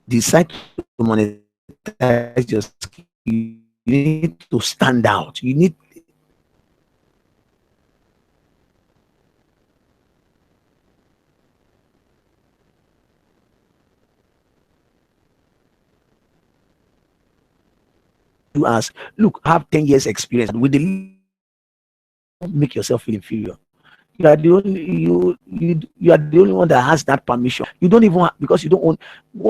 decide to monetize your skill. You need to stand out. You need to ask, look, I have 10 years experience with the make yourself feel inferior. You are the only you are the only one that has that permission. You don't even because you don't own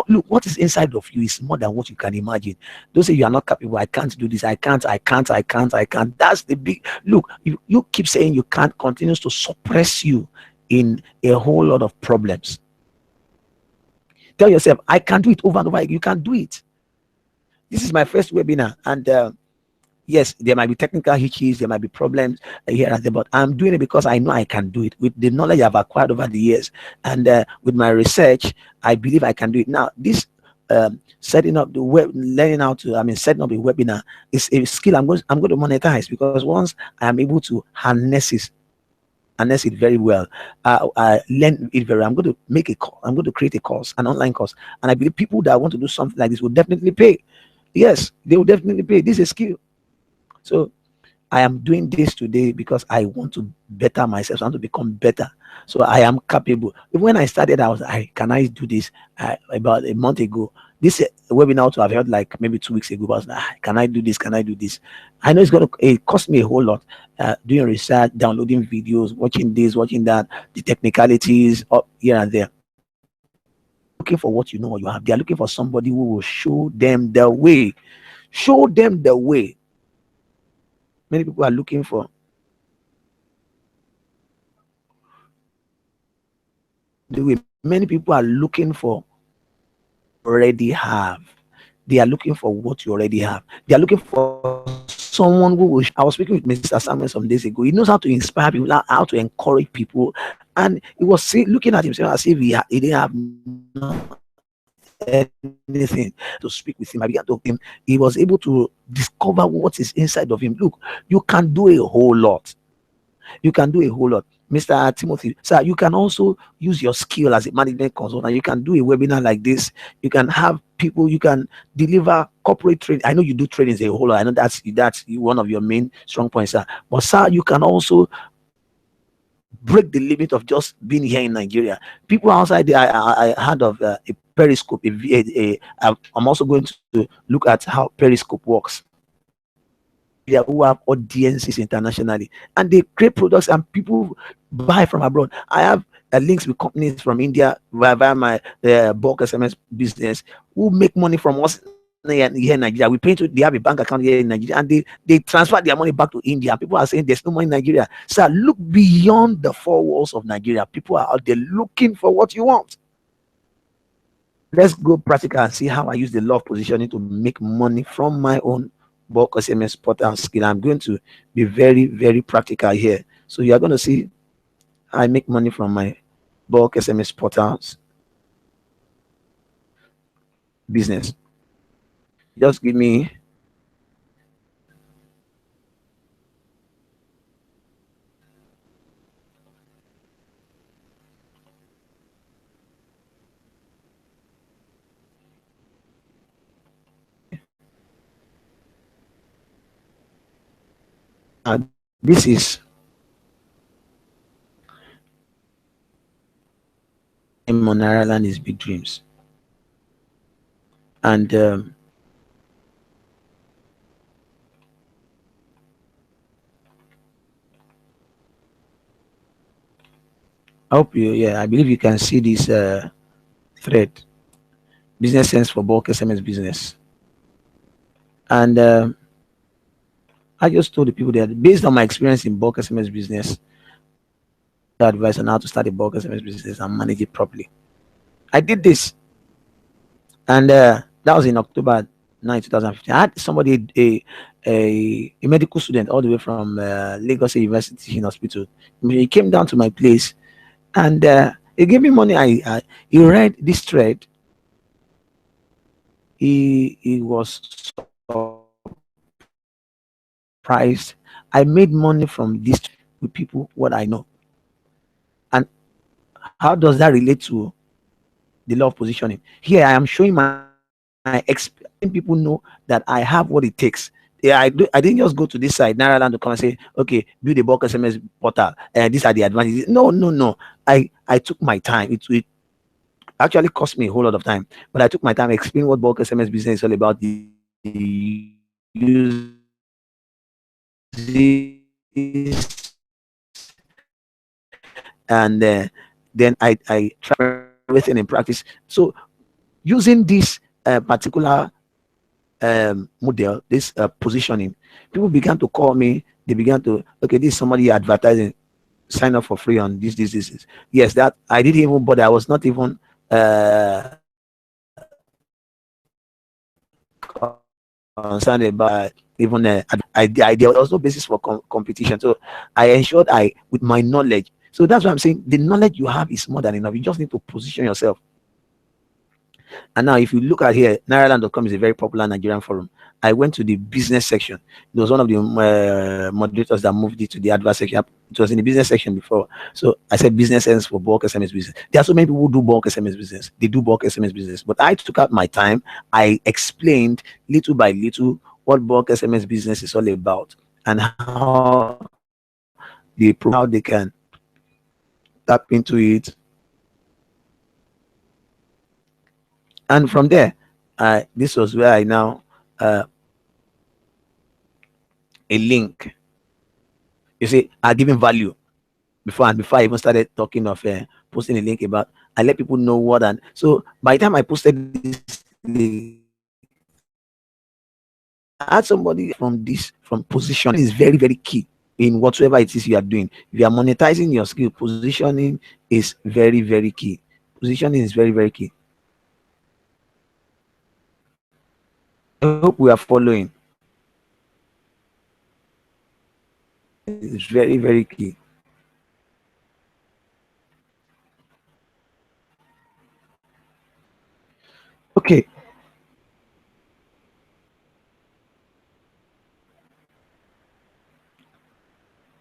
look what is inside of you is more than what you can imagine. Don't say you are not capable. I can't do this. I can't. That's the big look. You keep saying you can't continues to suppress you in a whole lot of problems. Tell yourself, I can do it over and over. You can do it. This is my first webinar, and yes, there might be technical hitches, there might be problems here and there, but I'm doing it because I know I can do it with the knowledge I've acquired over the years, and with my research, I believe I can do it. Now, this setting up the web, learning how to, setting up a webinar is a skill I'm going to monetize because once I am able to harness it very well. I learn it very well. I'm going to make a call. I'm going to create a course, an online course, and I believe people that want to do something like this will definitely pay. Yes, they will definitely pay. This is a skill. So I am doing this today because I want to better myself. I want to become better. So I am capable. When I started, I was, can I do this? About a month ago, this webinar to have held like maybe 2 weeks ago. I was like, can I do this? Can I do this? I know it's going to it cost me a whole lot. Doing research, downloading videos, watching this, watching that, the technicalities up here and there. Looking for what you know or you have. They are looking for somebody who will show them the way. Show them the way. Many people are looking for the way. Many people are looking for already have. They are looking for what you already have. They are looking for someone who will. I was speaking with Mr. Samuel some days ago. He knows how to inspire people, how to encourage people, and he was looking at himself as if he didn't have anything to speak with him. I began to him. He was able to discover what is inside of him. Look, you can do a whole lot. You can do a whole lot. Mr. Timothy, sir, you can also use your skill as a management consultant. You can do a webinar like this. You can have people, you can deliver corporate training. I know you do trainings a whole lot. I know that's one of your main strong points, sir. But sir, you can also break the limit of just being here in Nigeria. People outside there, I heard of a Periscope. I'm also going to look at how Periscope works. Who have audiences internationally and they create products and people buy from abroad. I have links with companies from India via my bulk SMS business who make money from us here in Nigeria. We pay to they have a bank account here in Nigeria and they transfer their money back to India. People are saying there's no money in Nigeria. So look beyond the four walls of Nigeria. People are out there looking for what you want. Let's go practical and see how I use the law of positioning to make money from my own bulk SMS portal skill. I'm going to be very, very practical here. So you are going to see I make money from my bulk SMS portals business. Just give me uh, this is in Ireland is big dreams. And I hope you, yeah, I believe you can see this thread, business sense for bulk SMS business. And I just told the people that based on my experience in bulk SMS business, advice on how to start a bulk SMS business and manage it properly. I did this, and that was in October 9, 2015. I had somebody, a medical student, all the way from Lagos University in hospital. He came down to my place, and he gave me money. He read this thread. He was surprised. I made money from this with people what I know. And how does that relate to the law of positioning? Here I am showing my experience. People know that I have what it takes. Yeah, I didn't just go to this side, Nairaland, to come and say, okay, build a bulk SMS portal, and these are the advantages. No, no, no. I took my time. It actually cost me a whole lot of time, but I took my time explaining what bulk SMS business is all about, the uses, and then I try everything in practice. So using this particular model, this positioning, people began to call me. They began to, okay, this is somebody advertising, sign up for free on this. Yes, that I didn't even bother. I was not even concerned about even there was also basis for competition. So I ensured I with my knowledge. So that's what I'm saying. The knowledge you have is more than enough. You just need to position yourself. And now, if you look at here, Nairaland.com is a very popular Nigerian forum. I went to the business section. It was one of the moderators that moved it to the advert section. It was in the business section before. So I said business ends for bulk SMS business. There are so many people who do bulk SMS business. They do bulk SMS business. But I took out my time. I explained little by little what bulk SMS business is all about and how they can tap into it. And from there, this was where I now a link. You see, are giving value before I even started talking of posting a link about. I let people know what, and so by the time I posted this link, I had somebody from position is very very key in whatsoever it is you are doing. If you are monetizing your skill, positioning is very very key. Positioning is very very key. I hope we are following. It's very very key. Okay,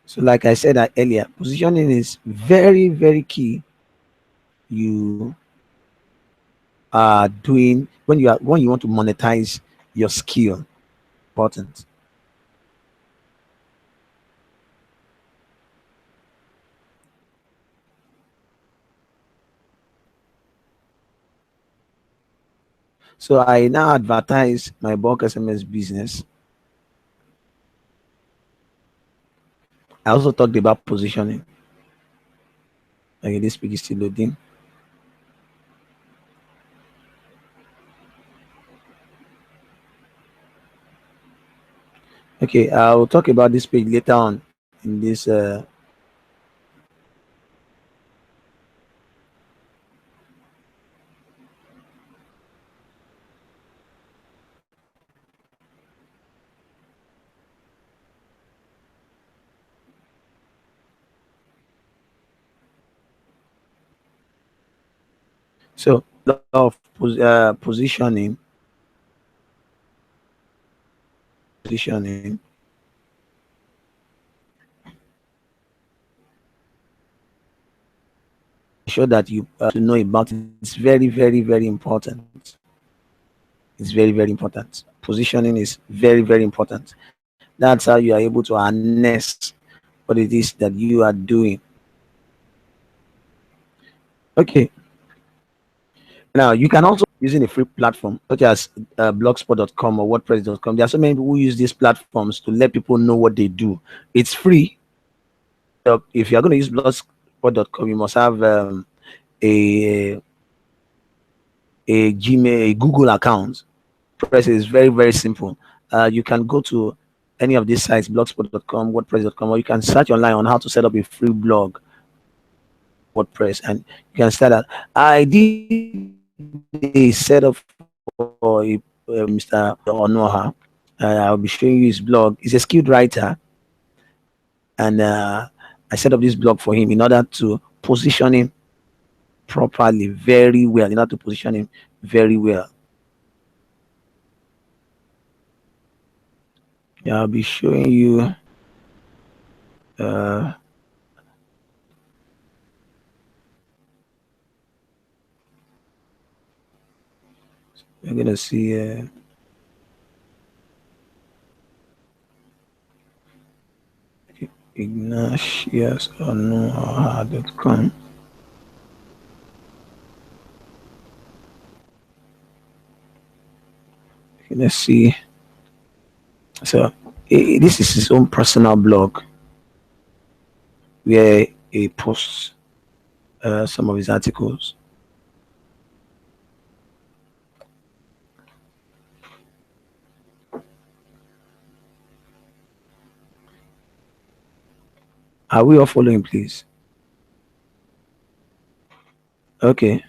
so like I said earlier, positioning is very very key. You are doing when you want to monetize your skill. Important. So I now advertise my bulk SMS business. I also talked about positioning. Okay, this page is still loading. Okay, I'll talk about this page later on in this. So of positioning, sure that you to know about it. It's very very very important. It's very very important. Positioning is very very important. That's how you are able to harness what it is that you are doing. Okay. Now you can also using a free platform such as blogspot.com or wordpress.com. There are so many people who use these platforms to let people know what they do. It's free. If you're going to use blogspot.com, you must have a a Gmail, a Google account. Press is very, very simple. You can go to any of these sites, blogspot.com, wordpress.com, or you can search online on how to set up a free blog, WordPress, and you can start that. I did a setup for Mr. Onoha. I'll be showing you his blog. He's a skilled writer, and I set up this blog for him in order to position him properly, very well, in order to position him very well. Yeah, I'll be showing you. Uh, you're gonna see ignatiusonoha.com. Let's see. So this is his own personal blog where he posts some of his articles. Are we all following, please? Okay.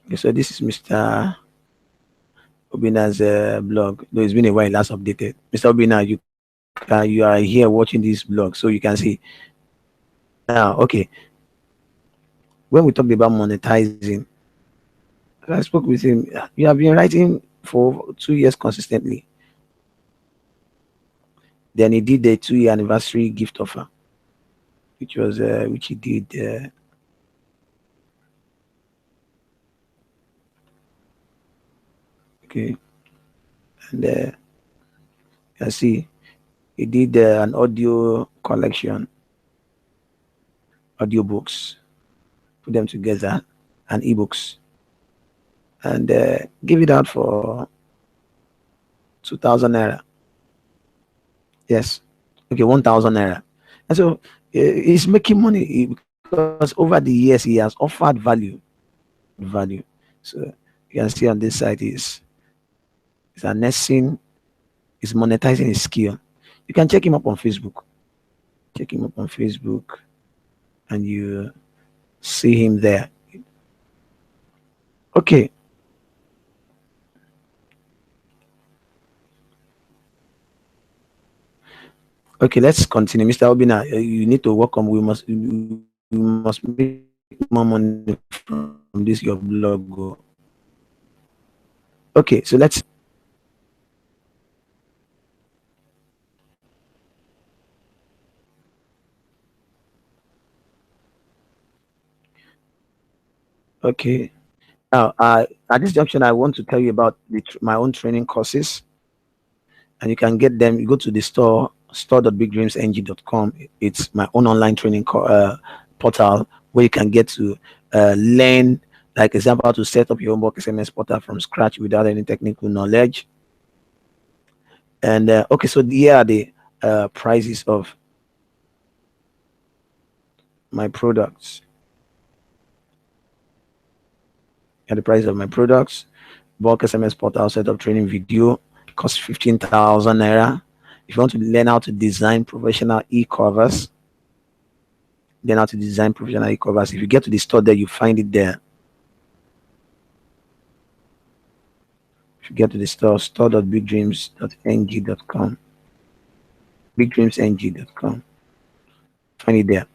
Okay, so this is Mr. Obina's blog. Though it's been a while, last updated. Mr. Obina, you are here watching this blog, so you can see now. Okay, when we talked about monetizing, I spoke with him. You have been writing for 2 years consistently. Then he did the 2-year anniversary gift offer, which he did. Okay, and you can see he did an audio collection, audiobooks, put them together, and ebooks, and give it out for 2,000 naira. Yes, okay, 1,000 naira. And so he's making money because over the years he has offered value. So you can see on this side is harnessing, is monetizing his skill. You can check him up on Facebook. Check him up on Facebook, and you see him there. Okay. Okay, let's continue. Mr. Obina, you need to work on. We must make more money from this your blog. Okay, so let's. Okay. Now, at this junction, I want to tell you about my own training courses, and you can get them. You go to the store.bigdreamsng.com. It's my own online training portal where you can get to learn, like example, how to set up your own bulk SMS portal from scratch without any technical knowledge. And okay, so here are the prices of my products. At the price of my products, bulk SMS portal setup training video costs 15,000 naira. If you want to learn how to design professional e-covers, if you get to the store there, you find it there. If you get to the store.bigdreams.ng.com, bigdreamsng.com, find it there.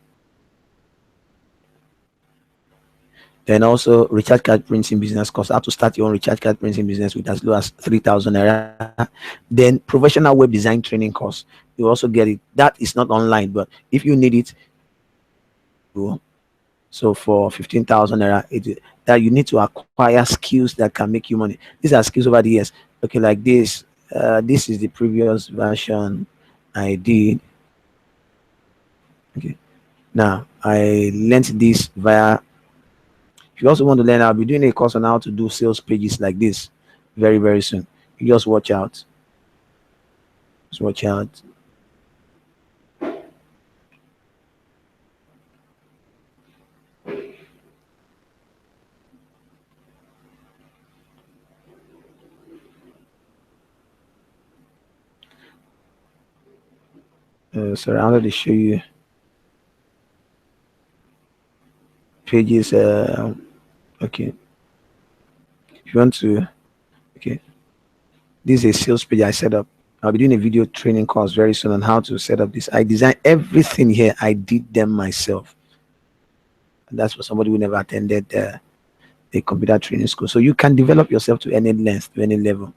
Then also recharge card printing business course, how to start your own recharge card printing business with as low as 3,000 naira. Then professional web design training course, you also get it. That is not online, but if you need it, so for 15,000 naira, that you need to acquire skills that can make you money. These are skills over the years. Okay, like this. This is the previous version I did. Okay, now I learned this via. If you also want to learn, I'll be doing a course on how to do sales pages like this very, very soon. You just watch out. Just watch out. Sorry, I wanted to show you pages. Okay, if you want to, okay, this is a sales page I set up. I'll be doing a video training course very soon on how to set up this. I designed everything here. I did them myself. And that's for somebody who never attended a computer training school. So you can develop yourself to any length, to any level.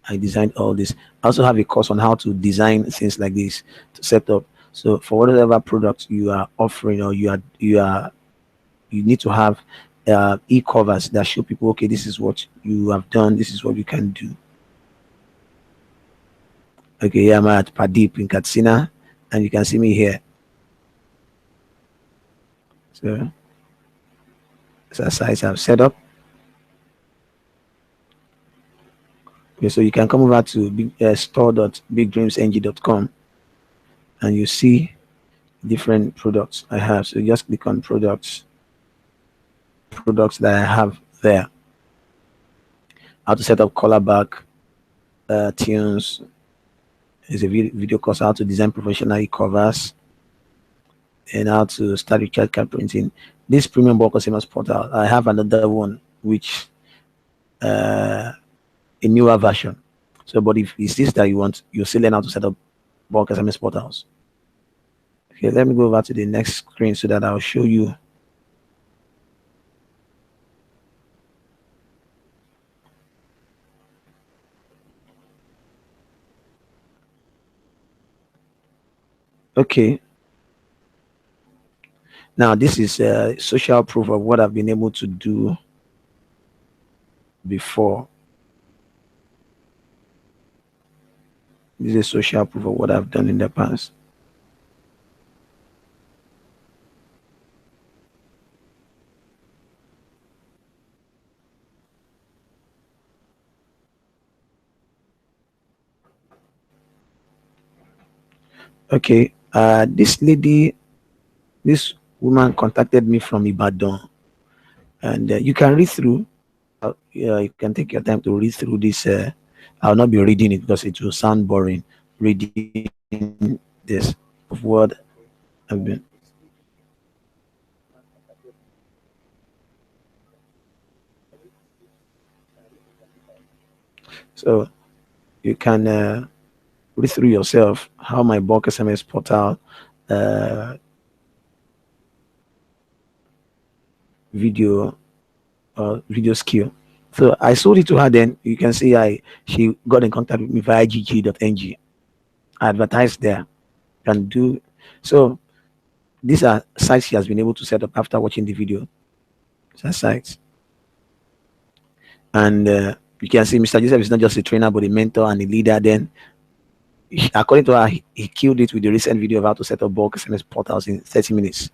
I designed all this. I also have a course on how to design things like this to set up. So for whatever product you are offering, or you need to have e-covers that show people, okay, this is what you have done, this is what you can do. Okay, yeah, I'm at Padip in Katsina, and you can see me here. So exercise I've set up. Okay, so you can come over to store.bigdreamsng.com, and you see different products I have. So just click on products that I have there. How to set up color back tunes. Is a video course how to design professional covers, and how to start recharge card printing. This premium bulk customers portal, I have another one which a newer version. So, but if it's this that you want, you still learn how to set up bulk SMS portals. Okay, let me go over to the next screen so that I'll show you. Okay, now this is social proof of what I've been able to do before. This is social proof of what I've done in the past. Okay, this woman contacted me from Ibadan, and you can read through. Yeah, you can take your time to read through this. I'll not be reading it because it will sound boring. Reading this of what I've been. So you can read through yourself how my bulk SMS portal uh, video video skill. So I sold it to her. Then you can see she got in contact with me via gg.ng. I advertised there. Can do so. These are sites she has been able to set up after watching the video. These are sites, and you can see Mr. Joseph is not just a trainer but a mentor and a leader. Then, according to her, he killed it with the recent video of how to set up bulk SMS portals in 30 minutes.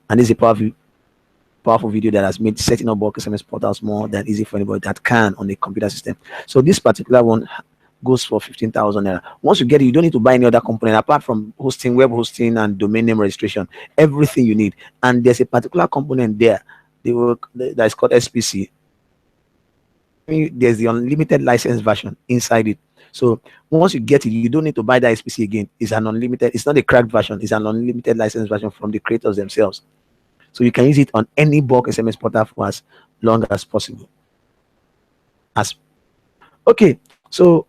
And this is a powerful video that has made setting up bulk SMS portals more than easy for anybody that can on a computer system. So this particular one goes for 15,000 naira. Once you get it, you don't need to buy any other component apart from hosting, web hosting, and domain name registration. Everything you need. And there's a particular component there that is called SPC. There's the unlimited license version inside it. So once you get it, you don't need to buy the SPC again. It's an unlimited, it's not a cracked version, it's an unlimited license version from the creators themselves. So you can use it on any bulk SMS portal for as long as possible. As okay, so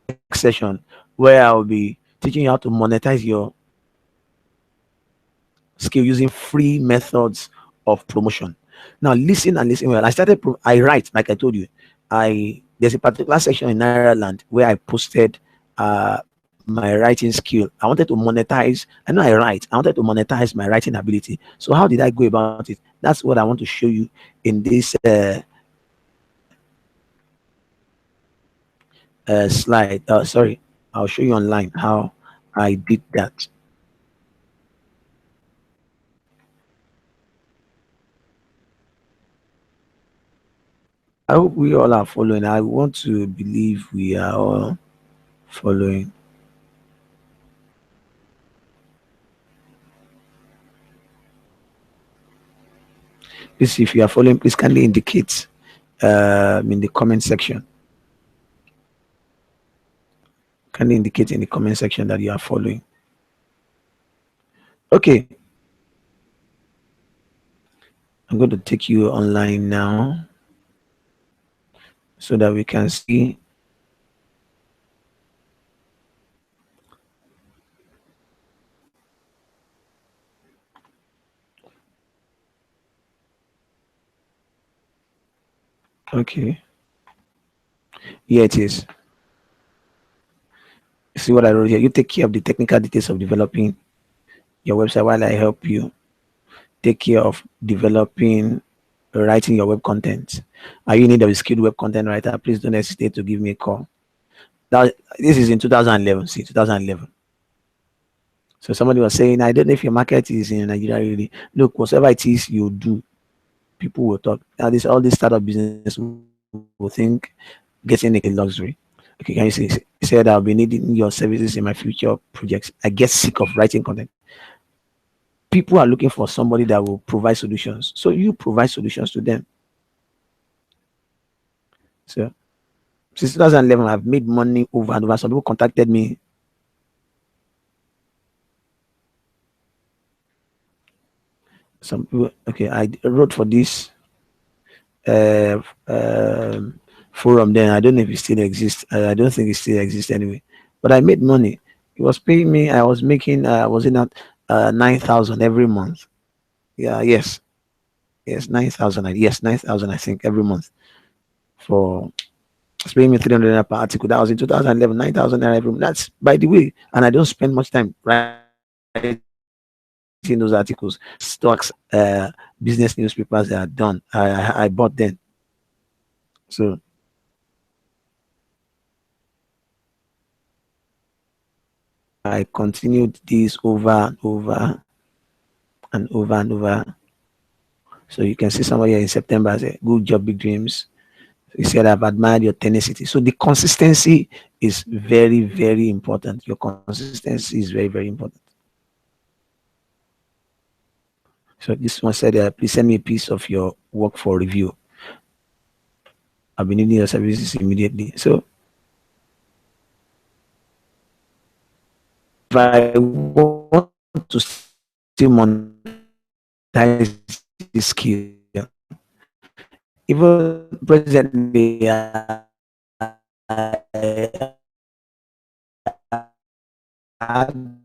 next session where I'll be teaching you how to monetize your skill using free methods of promotion. Now listen and listen well. I write, like I told you. I There's a particular section in Ireland where I posted my writing skill. I wanted to monetize. I know I write. I wanted to monetize my writing ability. So how did I go about it? That's what I want to show you in this slide. Sorry, I'll show you online how I did that. I hope we all are following. I want to believe we are all following. Please, if you are following, please kindly indicate in the comment section. Kindly indicate in the comment section that you are following. Okay, I'm going to take you online now so that we can see. Okay, here it is. See what I wrote here. You take care of the technical details of developing your website while I help you take care of developing, writing your web content. Are you in need of a skilled web content writer? Please don't hesitate to give me a call. This is in 2011. See, 2011. So somebody was saying, I don't know if your market is in Nigeria really. Look, whatever it is you do, people will talk. Now, this all this startup business will think getting a luxury. Okay, can you see? He said, I'll be needing your services in my future projects. I get sick of writing content. People are looking for somebody that will provide solutions. So you provide solutions to them. So since 2011, I've made money over and over. Some people contacted me. Some people, okay, I wrote for this uh, um, forum then. I don't know if it still exists. I don't think it still exists anyway. But I made money. It was paying me. I was making. Was it not 9,000 every month? Yeah. Yes. Yes. 9,000. Yes. 9,000. I think every month for it's paying me 300 per article. That was in 2011. 9,000 every month. That's by the way. And I don't spend much time writing those articles. Stocks, business newspapers that are done. I bought them. So I continued this over and over and over and over. So you can see somebody in September say, good job, big dreams. He said, I've admired your tenacity. So the consistency is very, very important. Your consistency is very, very important. So this one said, please send me a piece of your work for review. I'll be needing your services immediately. So if I want to still monetize this skill, even presently, I had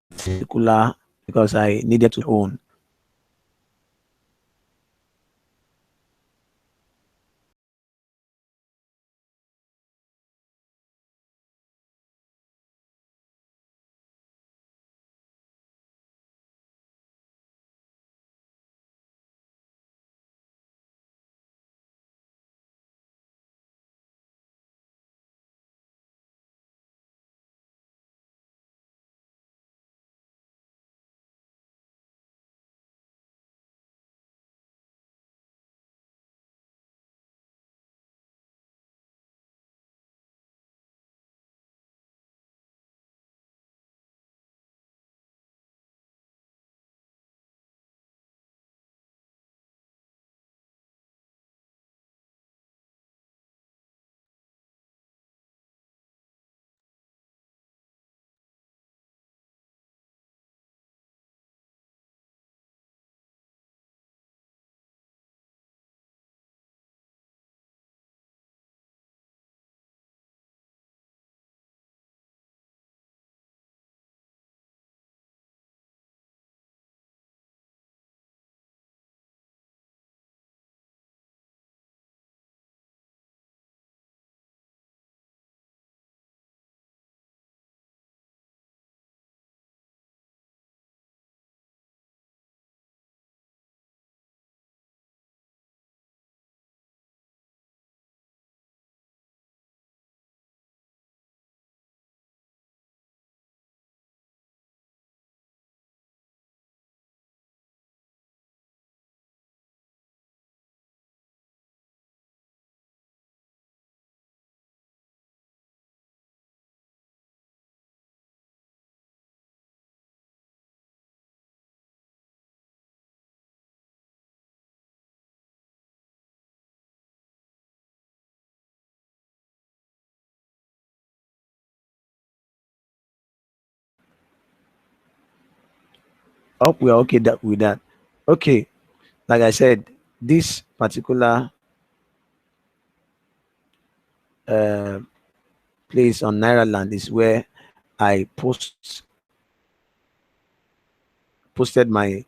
particular because I needed to own. Hope we are okay with that. Okay, like I said, this particular uh, place on Naira Land is where I posted my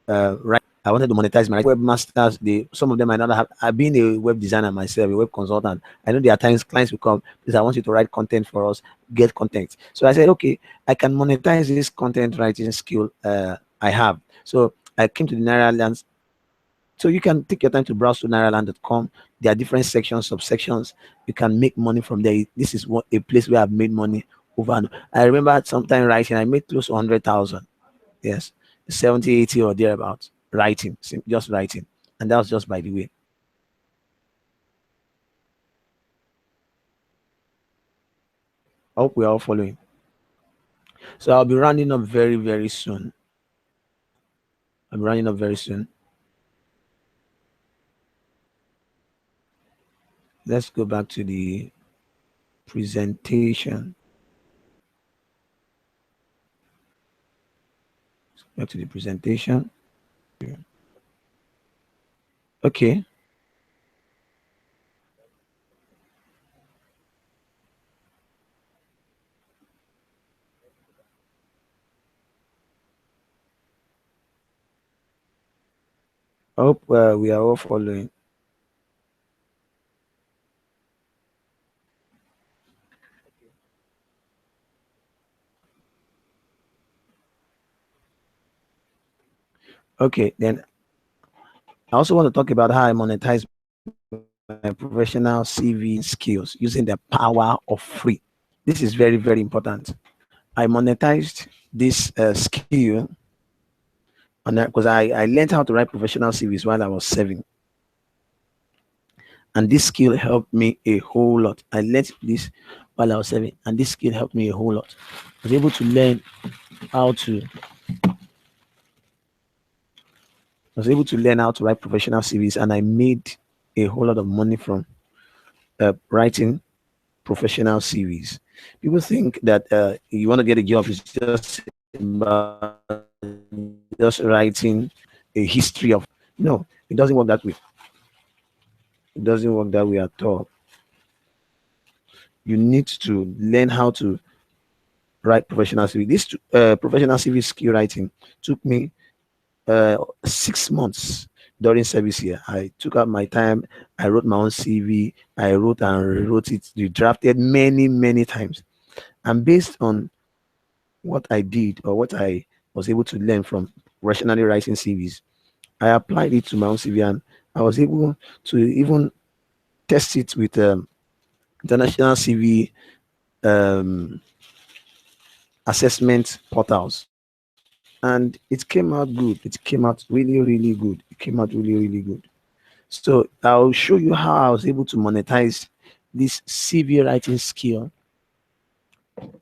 right. I wanted to monetize my webmasters. They some of them might not have. I've been a web designer myself, a web consultant. I know there are times clients will come because I want you to write content for us, get content. So I said, okay, I can monetize this content writing skill I have. So I came to the Naira Land. So you can take your time to browse to nairaland.com. There are different sections, subsections. You can make money from there. This is a place where I've made money over. I remember at some time writing, I made close to 100,000. Yes, 70, 80 or thereabouts. Writing, just writing. And that was just by the way. I hope we're all following. So I'll be rounding up very, very soon. I'll be running up very soon. Let's go back to the presentation. Back to the presentation. Okay. I hope we are all following. Okay, then I also want to talk about how I monetize my professional CV skills using the power of free. This is very, very important. I monetized this skill on that because I learned how to write professional CVs while I was serving. And this skill helped me a whole lot. I learned this while I was serving, and this skill helped me a whole lot. I was able to learn how to I was able to learn how to write professional CVs, and I made a whole lot of money from writing professional CVs. People think that you want to get a job is just about just writing a history of. No, it doesn't work that way. It doesn't work that way at all. You need to learn how to write professional CV. This professional CV skill writing took me 6 months during service here. I took out my time. I wrote my own CV. I wrote and rewrote it. Redrafted many, many times. And based on what I did or what I was able to learn from rationally writing CVs, I applied it to my own CV, and I was able to even test it with international CV um, assessment portals. And it came out good. It came out really, really good. It came out really, really good. So I'll show you how I was able to monetize this CV writing skill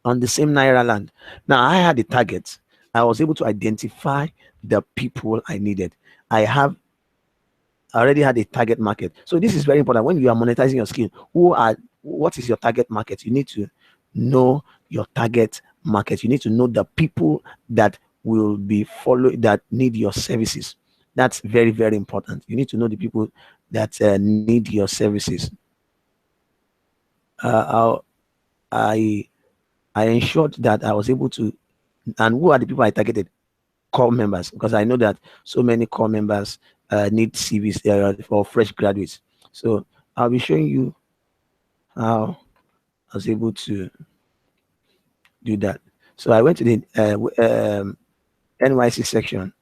on the same Naira land. Now I had a target. I was able to identify the people I needed. I already had a target market. So this is very important. When you are monetizing your skill, what is your target market? You need to know your target market. You need to know the people that will be following that need your services. That's very, very important. You need to know the people that need your services. Uh, I I ensured that I was able to, and who are the people I targeted? Core members, because I know that so many core members need CVs for fresh graduates. So I'll be showing you how I was able to do that. So I went to the NYC section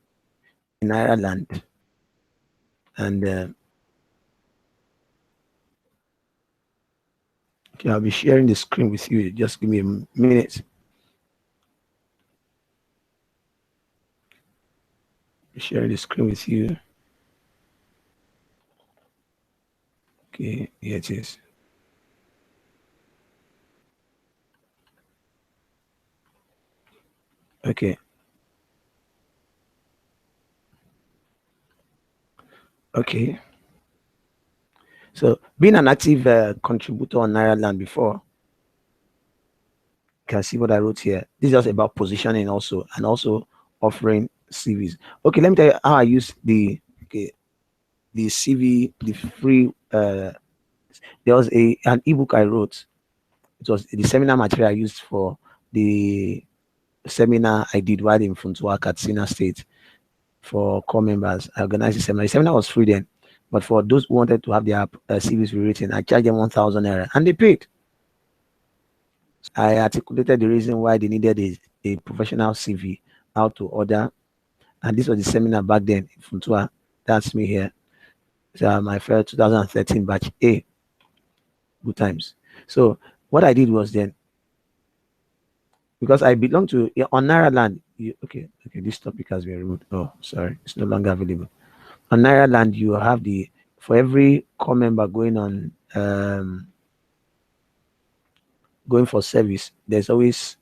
in Ireland, and okay, I'll be sharing the screen with you. Just give me a minute. Sharing the screen with you. Okay, here it is. Okay, okay. So being an active contributor on Ireland before, you can see what I wrote here. This is just about positioning also, and also offering CVs. Okay, let me tell you how I use the CV, the free. There was an ebook I wrote. It was the seminar material I used for the seminar I did while in Funtua, Katsina State, for core members. I organized the seminar. The seminar was free then, but for those who wanted to have their CVs rewritten, I charged them 1,000 naira, and they paid. I articulated the reason why they needed a professional CV, how to order, and this was the seminar back then in Funtua. That's me here. So my first 2013 batch A, good times. So what I did was then, because I belong to on Naira land. Okay, this topic has been removed. Oh, sorry, it's no longer available. On Naira land, you have the for every core member going for service. There's always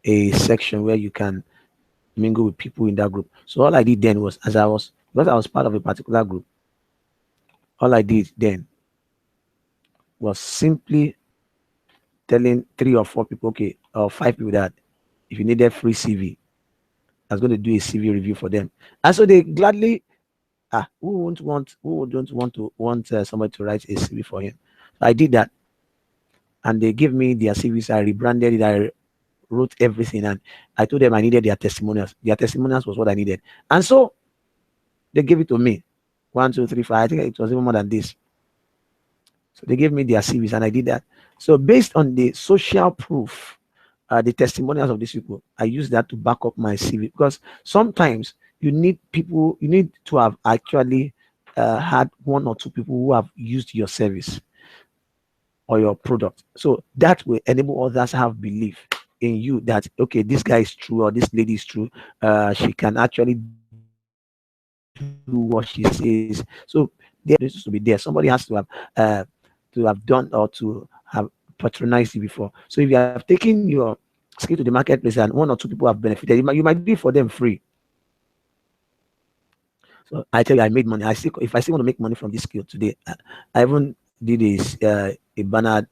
a section where you can mingle with people in that group. So all I did then was, because I was part of a particular group, all I did then was simply telling 3 or 4 people, okay, or 5 people, that if you needed free CV, I was going to do a CV review for them. And so they gladly, who don't want to want somebody to write a CV for him. So I did that, and they gave me their CVs. I rebranded it. I wrote everything, and I told them I needed their testimonials. Their testimonials was what I needed, and so they gave it to me. 1, 2, 3, 4. I think it was even more than this. So they gave me their CVs, and I did that. So based on the social proof, the testimonials of these people, I use that to back up my CV, because sometimes you need people, you need to have actually had 1 or 2 people who have used your service or your product. So that will enable others have belief in you that, okay, this guy is true or this lady is true. She can actually do what she says. So there needs to be there. Somebody has to have done or to have patronized you before. So if you have taken your skill to the marketplace and 1 or 2 people have benefited, you might do it for them free. So I tell you, I made money. If I still want to make money from this skill today, I even did a banner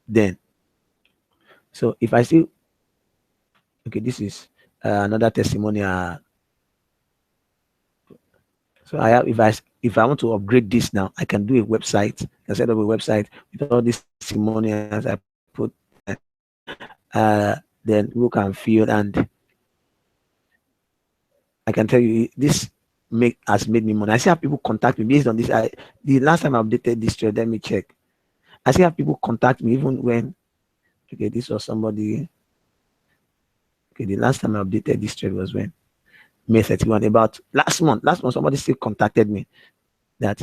then. So if I still, okay, this is another testimony. So if I want to upgrade this now, I can do a website. I can set up a website with all these testimonials I put. Then look and feel, and I can tell you this make has made me money. I still have people contact me based on this. The last time I updated this thread, let me check. I still have people contact me even when, okay, this was somebody. Okay, the last time I updated this thread was when May 31. About last month. Last month, somebody still contacted me that,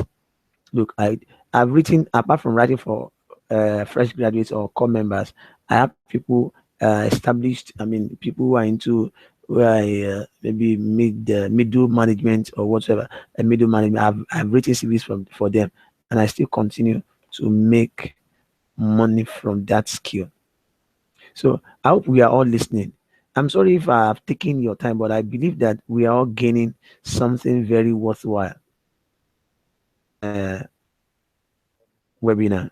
look, I've written, apart from writing for fresh graduates or core members, I have people established. I mean, people who are into maybe middle management or whatever, middle management. I've written CVs for them, and I still continue to make money from that skill. So I hope we are all listening. I'm sorry if I have taken your time, but I believe that we are all gaining something very worthwhile. Webinar.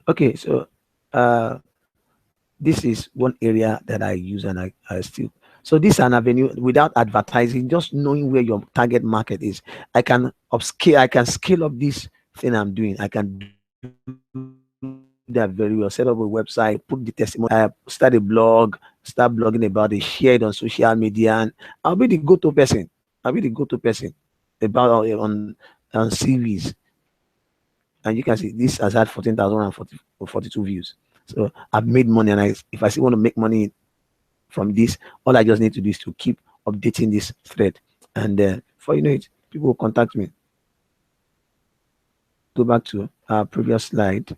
Okay, so uh, this is one area that I use, and I still. So this is an avenue without advertising, just knowing where your target market is. I can scale up this thing I'm doing. I can do that very well. Set up a website, put the testimony, start a blog, start blogging about it, share it on social media, and I'll be the go-to person. I'll be the go-to person about on CVs. And you can see this has had 14,042 views. So I've made money, and if I still want to make money from this, all I just need to do is to keep updating this thread, and before you know it, people will contact me. Go back to our previous slide.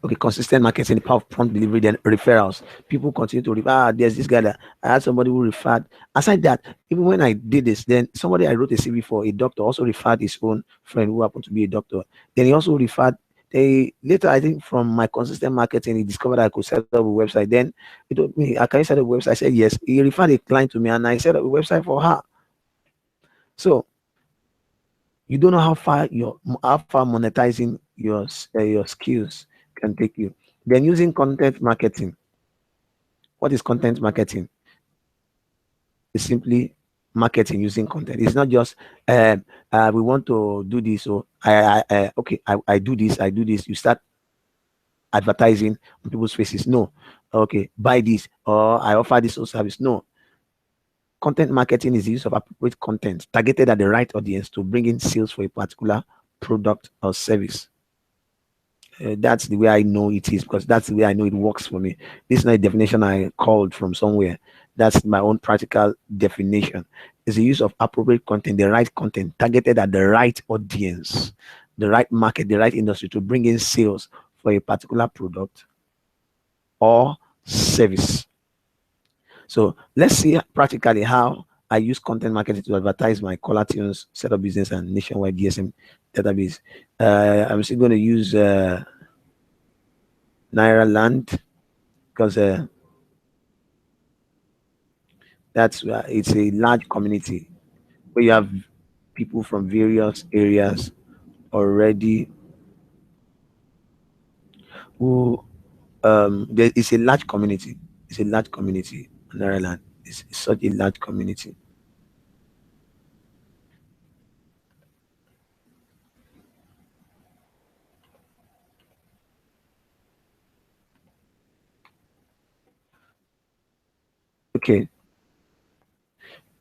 Okay, consistent marketing, the power of prompt delivery, then referrals. People continue to refer. There's this guy that I had somebody who referred. Aside that, even when I did this, then somebody I wrote a CV for, a doctor, also referred his own friend who happened to be a doctor. Then he also referred. They later, I think, from my consistent marketing, he discovered I could set up a website. Then he told me, "I can set up a website." I said yes. He referred a client to me, and I set up a website for her. So You don't know how far monetizing your skills can take you. Then using content marketing. What is content marketing? It's simply marketing using content. It's not just we want to do this. So I do this. I do this. You start advertising on people's faces. No, okay, buy this or I offer this or service. No, content marketing is the use of appropriate content targeted at the right audience to bring in sales for a particular product or service. That's the way I know it is, because that's the way I know it works for me. This is not a definition I called from somewhere. That's my own practical definition. It's the use of appropriate content, the right content targeted at the right audience, the right market, the right industry to bring in sales for a particular product or service. So let's see practically how I use content marketing to advertise my caller tunes, set up business, and nationwide DSM database. I'm still going to use Naira Land because it's a large community where you have people from various areas already who there is a large community. It's a large community. Naira Land is such a large community. Okay,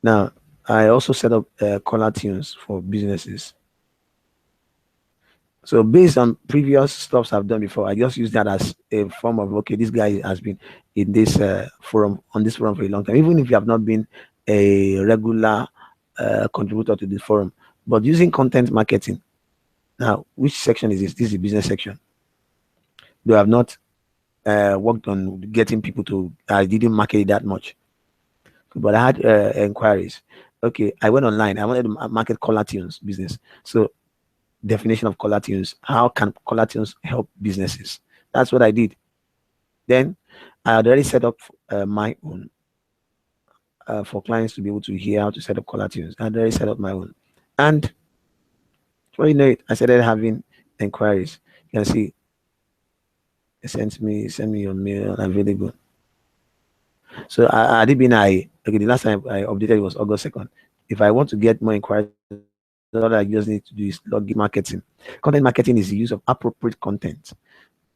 now I also set up caller tunes for businesses. So based on previous stuffs I've done before, I just use that as a form of okay, this guy has been in this forum on this forum for a long time, even if you have not been a regular contributor to the forum. But using content marketing now, which section is this? This is the business section. Though I've not worked on getting people to. I didn't market it that much, but I had inquiries. Okay, I went online. I wanted to market caller tunes business. So definition of color tunes. How can color tunes help businesses? That's what I did. Then I had already set up my own for clients to be able to hear how to set up color tunes. I had already set up my own. And before you know it, I started having inquiries. You can see send me your mail available. So I did been okay, the last time I updated was August 2nd. If I want to get more inquiries, all I just need to do is log in marketing. Content marketing is the use of appropriate content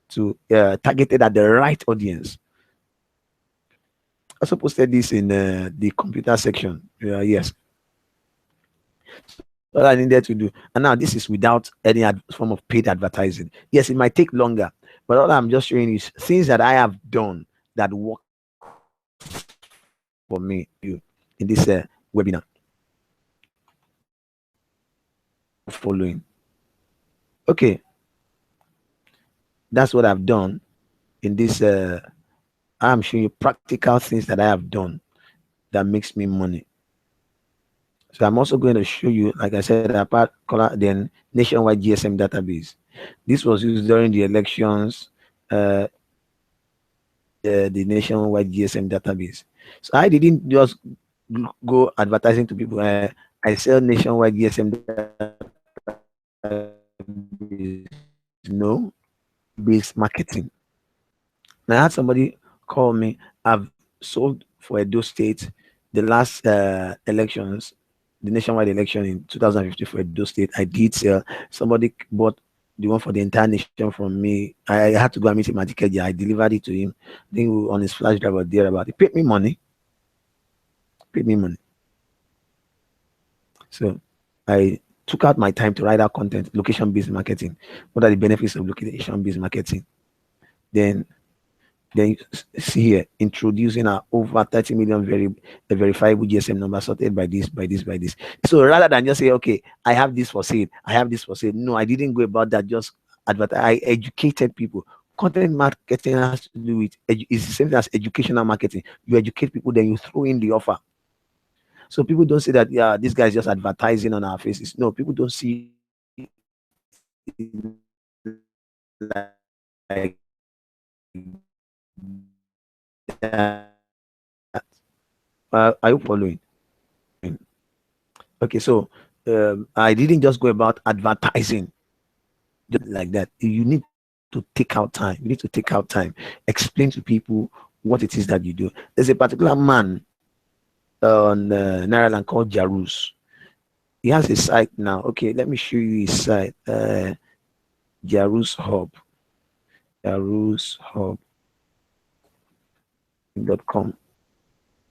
to targeted at the right audience. I also posted this in the computer section. Yes, all I needed to do. And now this is without any form of paid advertising. Yes, it might take longer, but all I'm just showing is things that I have done that work for me you in this webinar following. Okay, that's what I've done in this. I'm showing you practical things that I have done that makes me money. So I'm also going to show you, like I said, apart color then nationwide GSM database. This was used during the elections, the nationwide GSM database. So I didn't just go advertising to people. I sell nationwide GSM database. No, based marketing. And I had somebody call me. I've sold for Edo State the last elections, the nationwide election in 2015 for Edo State. I did sell. Somebody bought the one for the entire nation from me. I had to go and meet him at the KJ. I delivered it to him. I think on his flash drive or there about. He paid me money. Paid me money. So I took out my time to write out content, location-based marketing. What are the benefits of location-based marketing? Then Then see here, introducing our over 30 million a verifiable GSM number sorted by this, by this, by this. So rather than just say, okay, I have this for sale, I have this for sale. No, I didn't go about that. Just advertise. I educated people. Content marketing has to do with it's the same thing as educational marketing. You educate people, then you throw in the offer. So people don't say that yeah, this guy is just advertising on our faces. No, people don't see like that. Are you following? Okay, so I didn't just go about advertising just like that. You need to take out time. You need to take out time, explain to people what it is that you do. There's a particular man on Nairaland called Jarus. He has a site now. Okay, let me show you his site. Jarus Hub. JarusHub.com.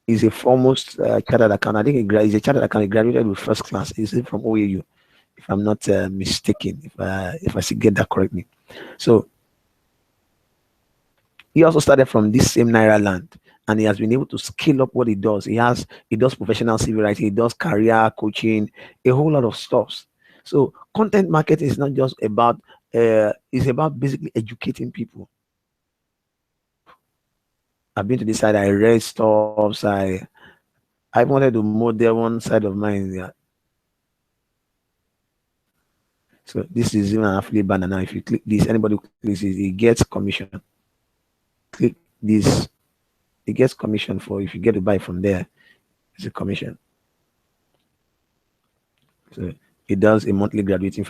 He's a foremost chartered accountant. I think he's a chartered accountant. He graduated with first class. He's from OAU, if I'm not mistaken. If I should get that correctly. So he also started from this same Naira land, and he has been able to scale up what he does. He does professional civil writing, he does career coaching, a whole lot of stuff. So content marketing is not just about it's about basically educating people. I've been to this side, I read stuff, I wanted to model one side of mine. Yeah. So this is even an affiliate banner now. If you click this, anybody who clicks this, he gets commission. Click this, he gets commission for if you get to buy from there, it's a commission. So he does a monthly graduating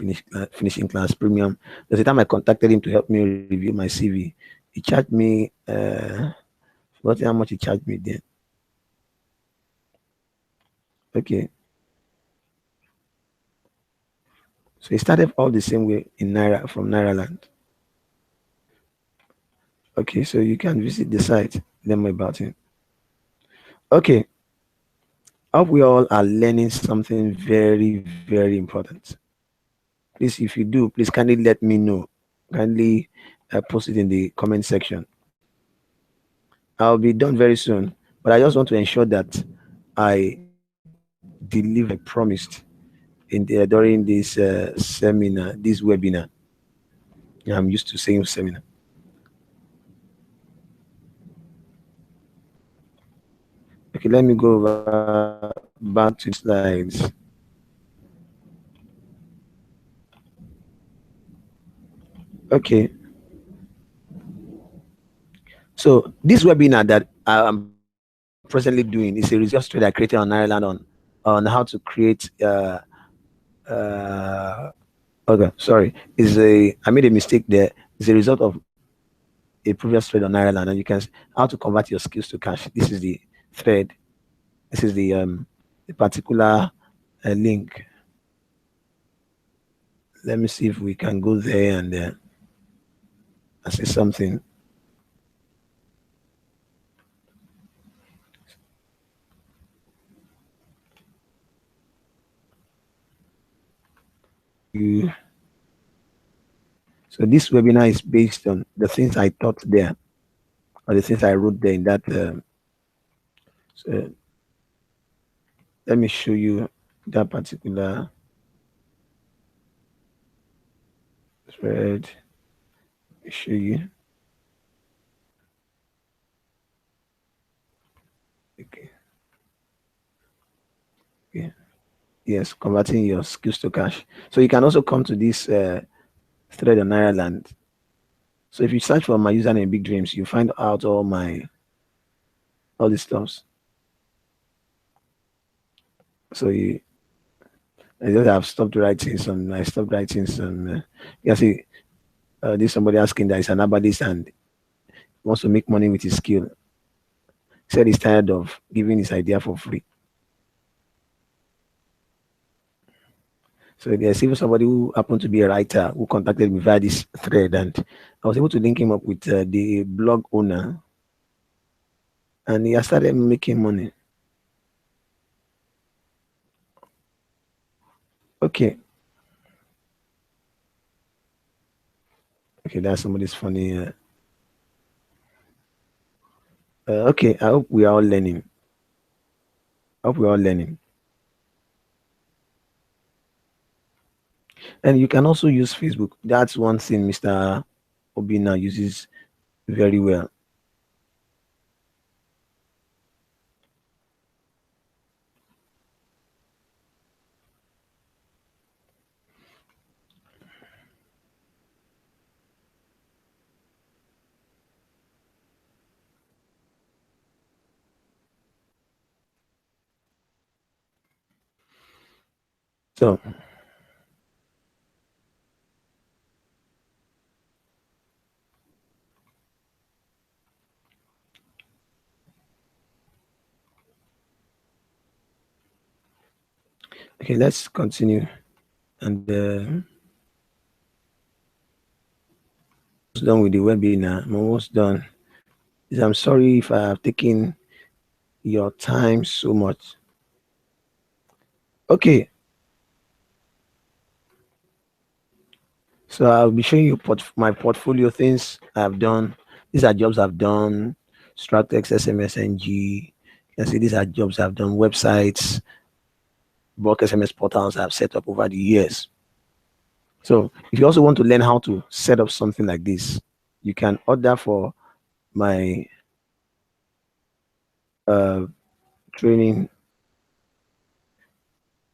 finishing class premium. There's a time I contacted him to help me review my CV. He charged me, what how much he charged me then? Okay, so he started all the same way in Naira from Naira land. Okay, so you can visit the site, learn more about him. Okay, hope we all are learning something very, very important. Please, if you do, please kindly let me know. Kindly post it in the comment section. I'll be done very soon, but I just want to ensure that I deliver I promised during this seminar, this webinar. Yeah, I'm used to saying seminar. Okay, let me go back to the slides. Okay, so this webinar that I'm presently doing is a resource trade I created on Ireland on how to create uh okay, sorry, is a I made a mistake there. It's a result of a previous thread on Ireland, and you can how to convert your skills to cash. This is the thread. This is the particular link. Let me see if we can go there and I see something. You, so this webinar is based on the things I taught there, or the things I wrote there in that. So let me show you that particular thread. Show you. Okay. Yeah. Yes, converting your skills to cash. So you can also come to this thread on Ireland. So if you search for my username Big Dreams, you find out all these stuffs. So I just have stopped writing some. I stopped writing some. You see, there's somebody asking that is an herbalist and wants to make money with his skill. Said he's tired of giving his idea for free. So there's even somebody who happened to be a writer who contacted me via this thread, and I was able to link him up with the blog owner, and he has started making money. Okay, okay, that's somebody's funny. Okay, I hope we are all learning. I hope we are all learning. And you can also use Facebook. That's one thing Mr. Obina uses very well. So okay, let's continue. And done with the webinar. I'm almost done. I'm sorry if I have taken your time so much. Okay, so I'll be showing you my portfolio things I've done. These are jobs I've done. Stratex, SMSNG. You can see these are jobs I've done. Websites, bulk SMS portals I've set up over the years. So if you also want to learn how to set up something like this, you can order for my uh, training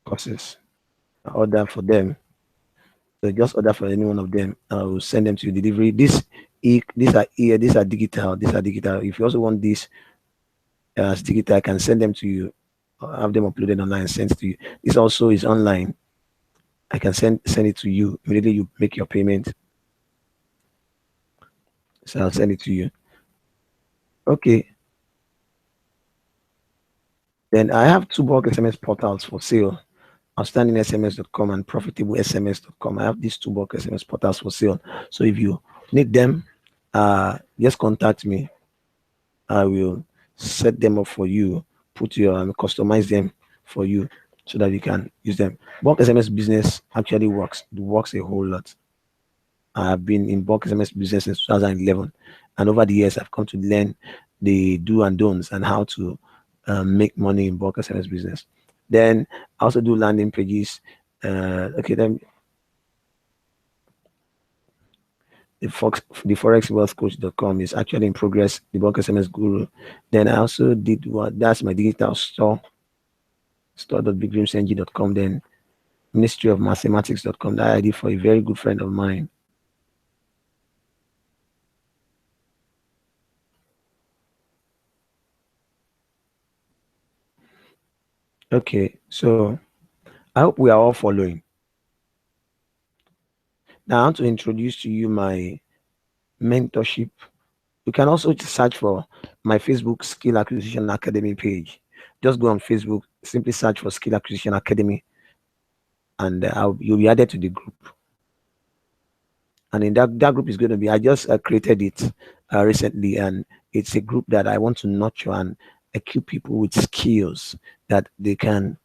courses. Order for them. So just order for any one of them. I will send them to you delivery. These are digital. These are digital. If you also want this as digital, I can send them to you. Have them uploaded online and sent to you. This also is online. I can send it to you immediately. You make your payment. So I'll send it to you. Okay. Then I have two bulk SMS portals for sale. OutstandingSMS.com and ProfitableSMS.com. I have these two bulk SMS portals for sale. So if you need them, just contact me. I will set them up for you, put your customize them for you so that you can use them. Bulk SMS business actually works. It works a whole lot. I've been in bulk SMS business since 2011, and over the years, I've come to learn the do and don'ts and how to make money in bulk SMS business. Then I also do landing pages. Okay, then the forexwealthcoach.com is actually in progress. The bulk SMS guru. Then I also did what that's my digital store.bigdreamsng.com. Then ministry of mathematics.com that I did for a very good friend of mine. Okay, so I hope we are all following. Now I want to introduce to you my mentorship. You can also search for my Facebook Skill Acquisition Academy page. Just go on Facebook, simply search for Skill Acquisition Academy, and you'll be added to the group. And in that group is going to be, I just created it recently, and it's a group that I want to nurture and equip people with skills that they can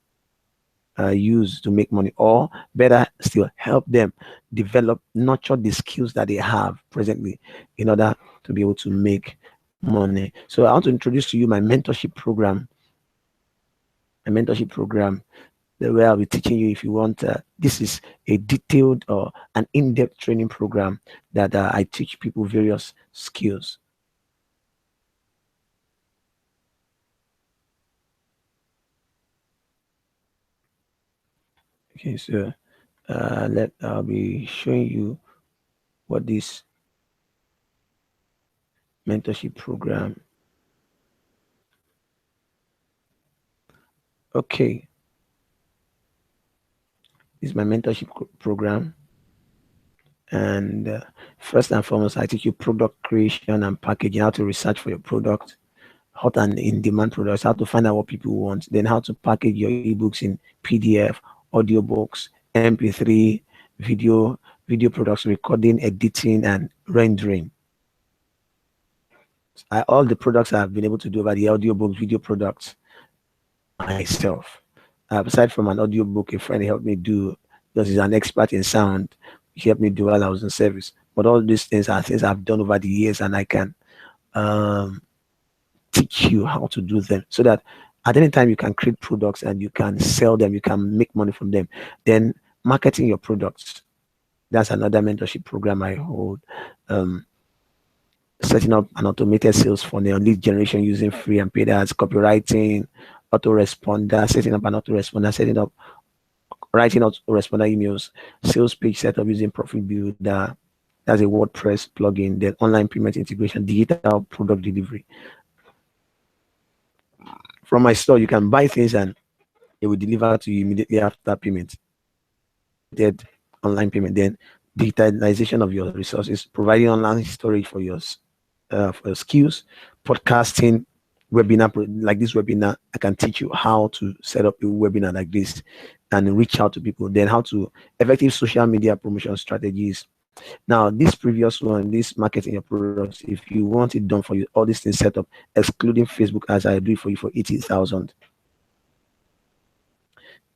use to make money, or better still, help them develop, nurture the skills that they have presently in order to be able to make money. So I want to introduce to you my mentorship program. A mentorship program where I'll be teaching you if you want. This is a detailed or an in-depth training program that I teach people various skills. Okay, so I'll be showing you what this mentorship program. Okay, this is my mentorship program. And first and foremost, I teach you product creation and packaging, how to research for your product, hot and in-demand products, how to find out what people want, then how to package your ebooks in PDF, audiobooks, MP3, video products, recording, editing, and rendering. All the products I've been able to do about the audiobooks, video products myself. Aside from an audiobook, a friend helped me do because he's an expert in sound. He helped me do while I was in service. But all these things are things I've done over the years, and I can teach you how to do them so that at any time you can create products and you can sell them, you can make money from them. Then marketing your products. That's another mentorship program I hold. Setting up an automated sales funnel, lead generation using free and paid ads, copywriting, autoresponder, setting up an autoresponder, setting up writing autoresponder emails, sales page setup using Profit Builder. That's a WordPress plugin, then online payment integration, digital product delivery. From my store, you can buy things and it will deliver to you immediately after payment. online payment. Then digitalization of your resources, providing online storage for your skills, podcasting, like this webinar. I can teach you how to set up a webinar like this and reach out to people. Then how to effective social media promotion strategies. Now, this previous one, this marketing your products, if you want it done for you, all these things set up, excluding Facebook, as I do it for you for 80,000.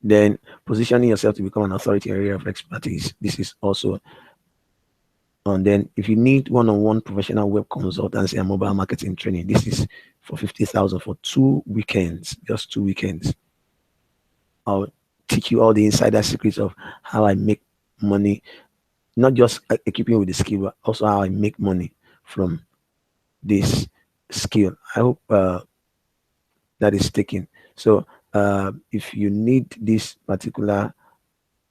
Then positioning yourself to become an authority area of expertise. This is also on. Then if you need one-on-one professional web consultancy and mobile marketing training, this is for 50,000 for 2 weekends, just 2 weekends. I'll teach you all the insider secrets of how I make money, not just equipping with the skill, but also how I make money from this skill. I hope that is taken. So if you need this particular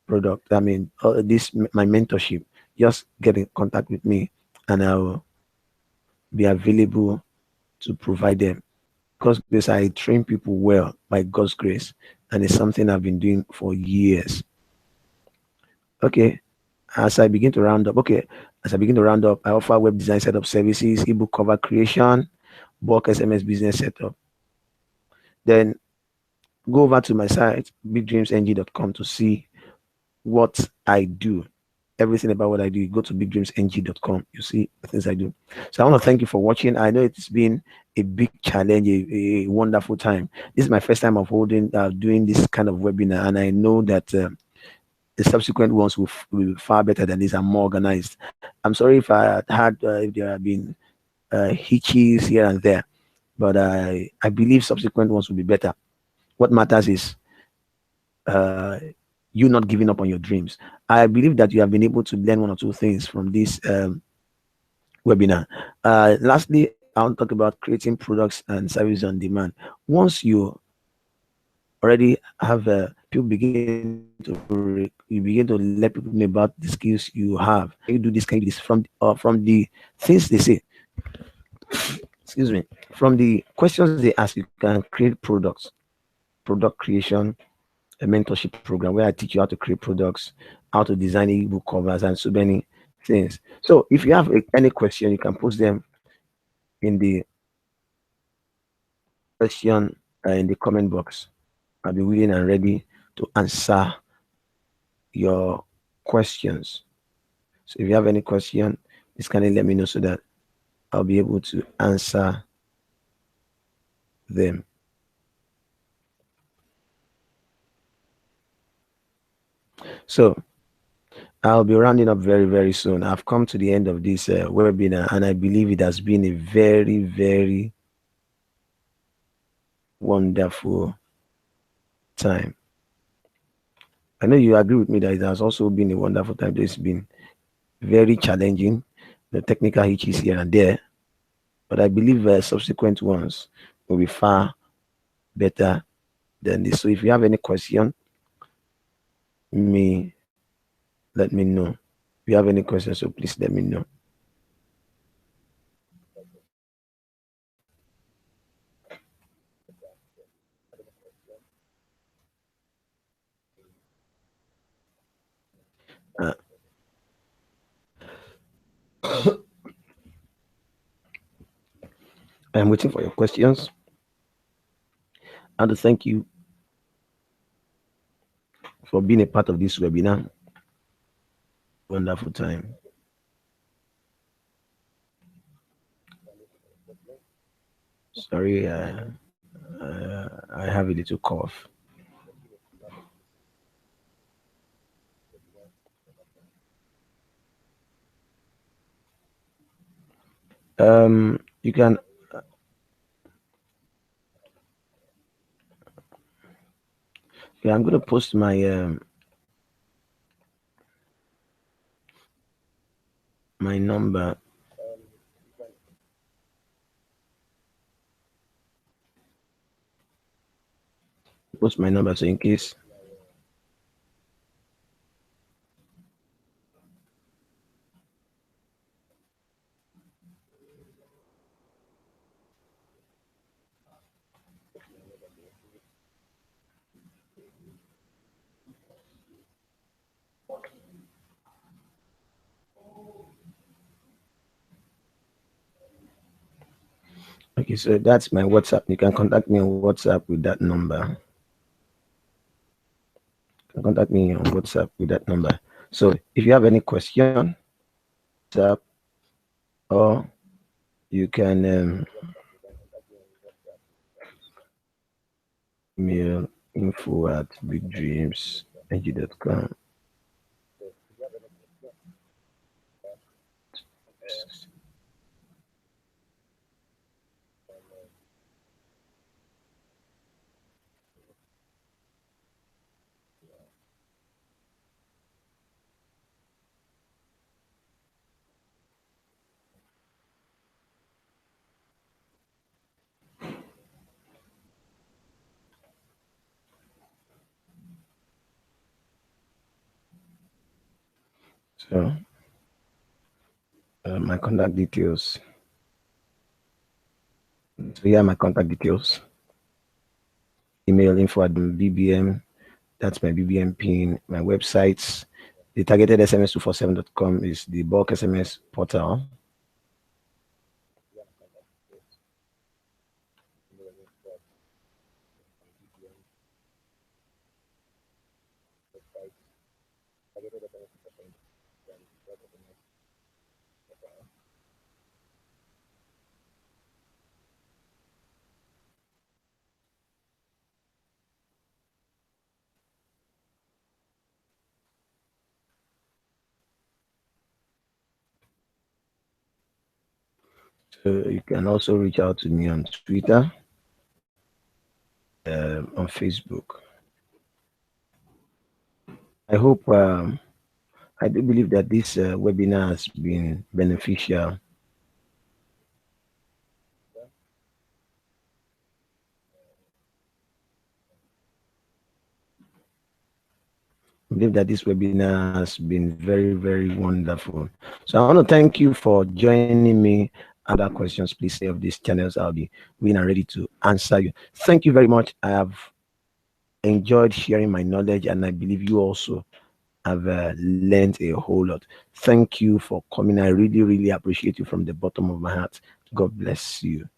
product, I mean, my mentorship, just get in contact with me and I'll be available to provide them. Because I train people well by God's grace, and it's something I've been doing for years. Okay, as I begin to round up, I offer web design setup services, ebook cover creation, bulk SMS business setup. Then go over to my site, bigdreamsng.com, to see what I do. Everything about what I do, go to bigdreamsng.com. You see the things I do. So I want to thank you for watching. I know it's been a big challenge, a wonderful time. This is my first time of doing this kind of webinar, and I know that the subsequent ones will be far better than this and more organized. I'm sorry if there have been hitches here and there, but I believe subsequent ones will be better. What matters is uh, you not giving up on your dreams. I believe that you have been able to learn one or two things from this webinar. Lastly, I want to talk about creating products and services on demand. Once you already have people you begin to let people know about the skills you have. You do this, can you do this from the things they say. Excuse me. From the questions they ask, you can create products, product creation, a mentorship program where I teach you how to create products, how to design ebook covers, and so many things. So if you have any question, you can post them in the question in the comment box. I'll be willing and ready to answer your questions. So if you have any question, please kindly let me know so that I'll be able to answer them. So I'll be rounding up very, very soon. I've come to the end of this webinar, and I believe it has been a very, very wonderful time. I know you agree with me that it has also been a wonderful time. It's been very challenging, the technical hitches here and there, but I believe subsequent ones will be far better than this. So if you have any question, me let me know. If you have any questions, so please let me know. Uh, I'm waiting for your questions. I want to thank you for being a part of this webinar. Wonderful time. Sorry, I have a little cough. You can. Yeah, I'm gonna post my number. Post my number so in case. Okay, so that's my WhatsApp. You can contact me on WhatsApp with that number. You can contact me on WhatsApp with that number. So if you have any question, WhatsApp, or you can email info@bigdreamsng.com. So my contact details. So here are my contact details. Email info@bbm. That's my BBM pin. My websites. The targeted SMS247.com is the bulk SMS portal. So you can also reach out to me on Twitter, on Facebook. I hope I do believe that this webinar has been beneficial. I believe that this webinar has been very, very wonderful. So I want to thank you for joining me. Other questions, please say of these channels. I'll be willing and ready to answer you. Thank you very much. I have enjoyed sharing my knowledge, and I believe you also have learned a whole lot. Thank you for coming. I really, really appreciate you from the bottom of my heart. God bless you.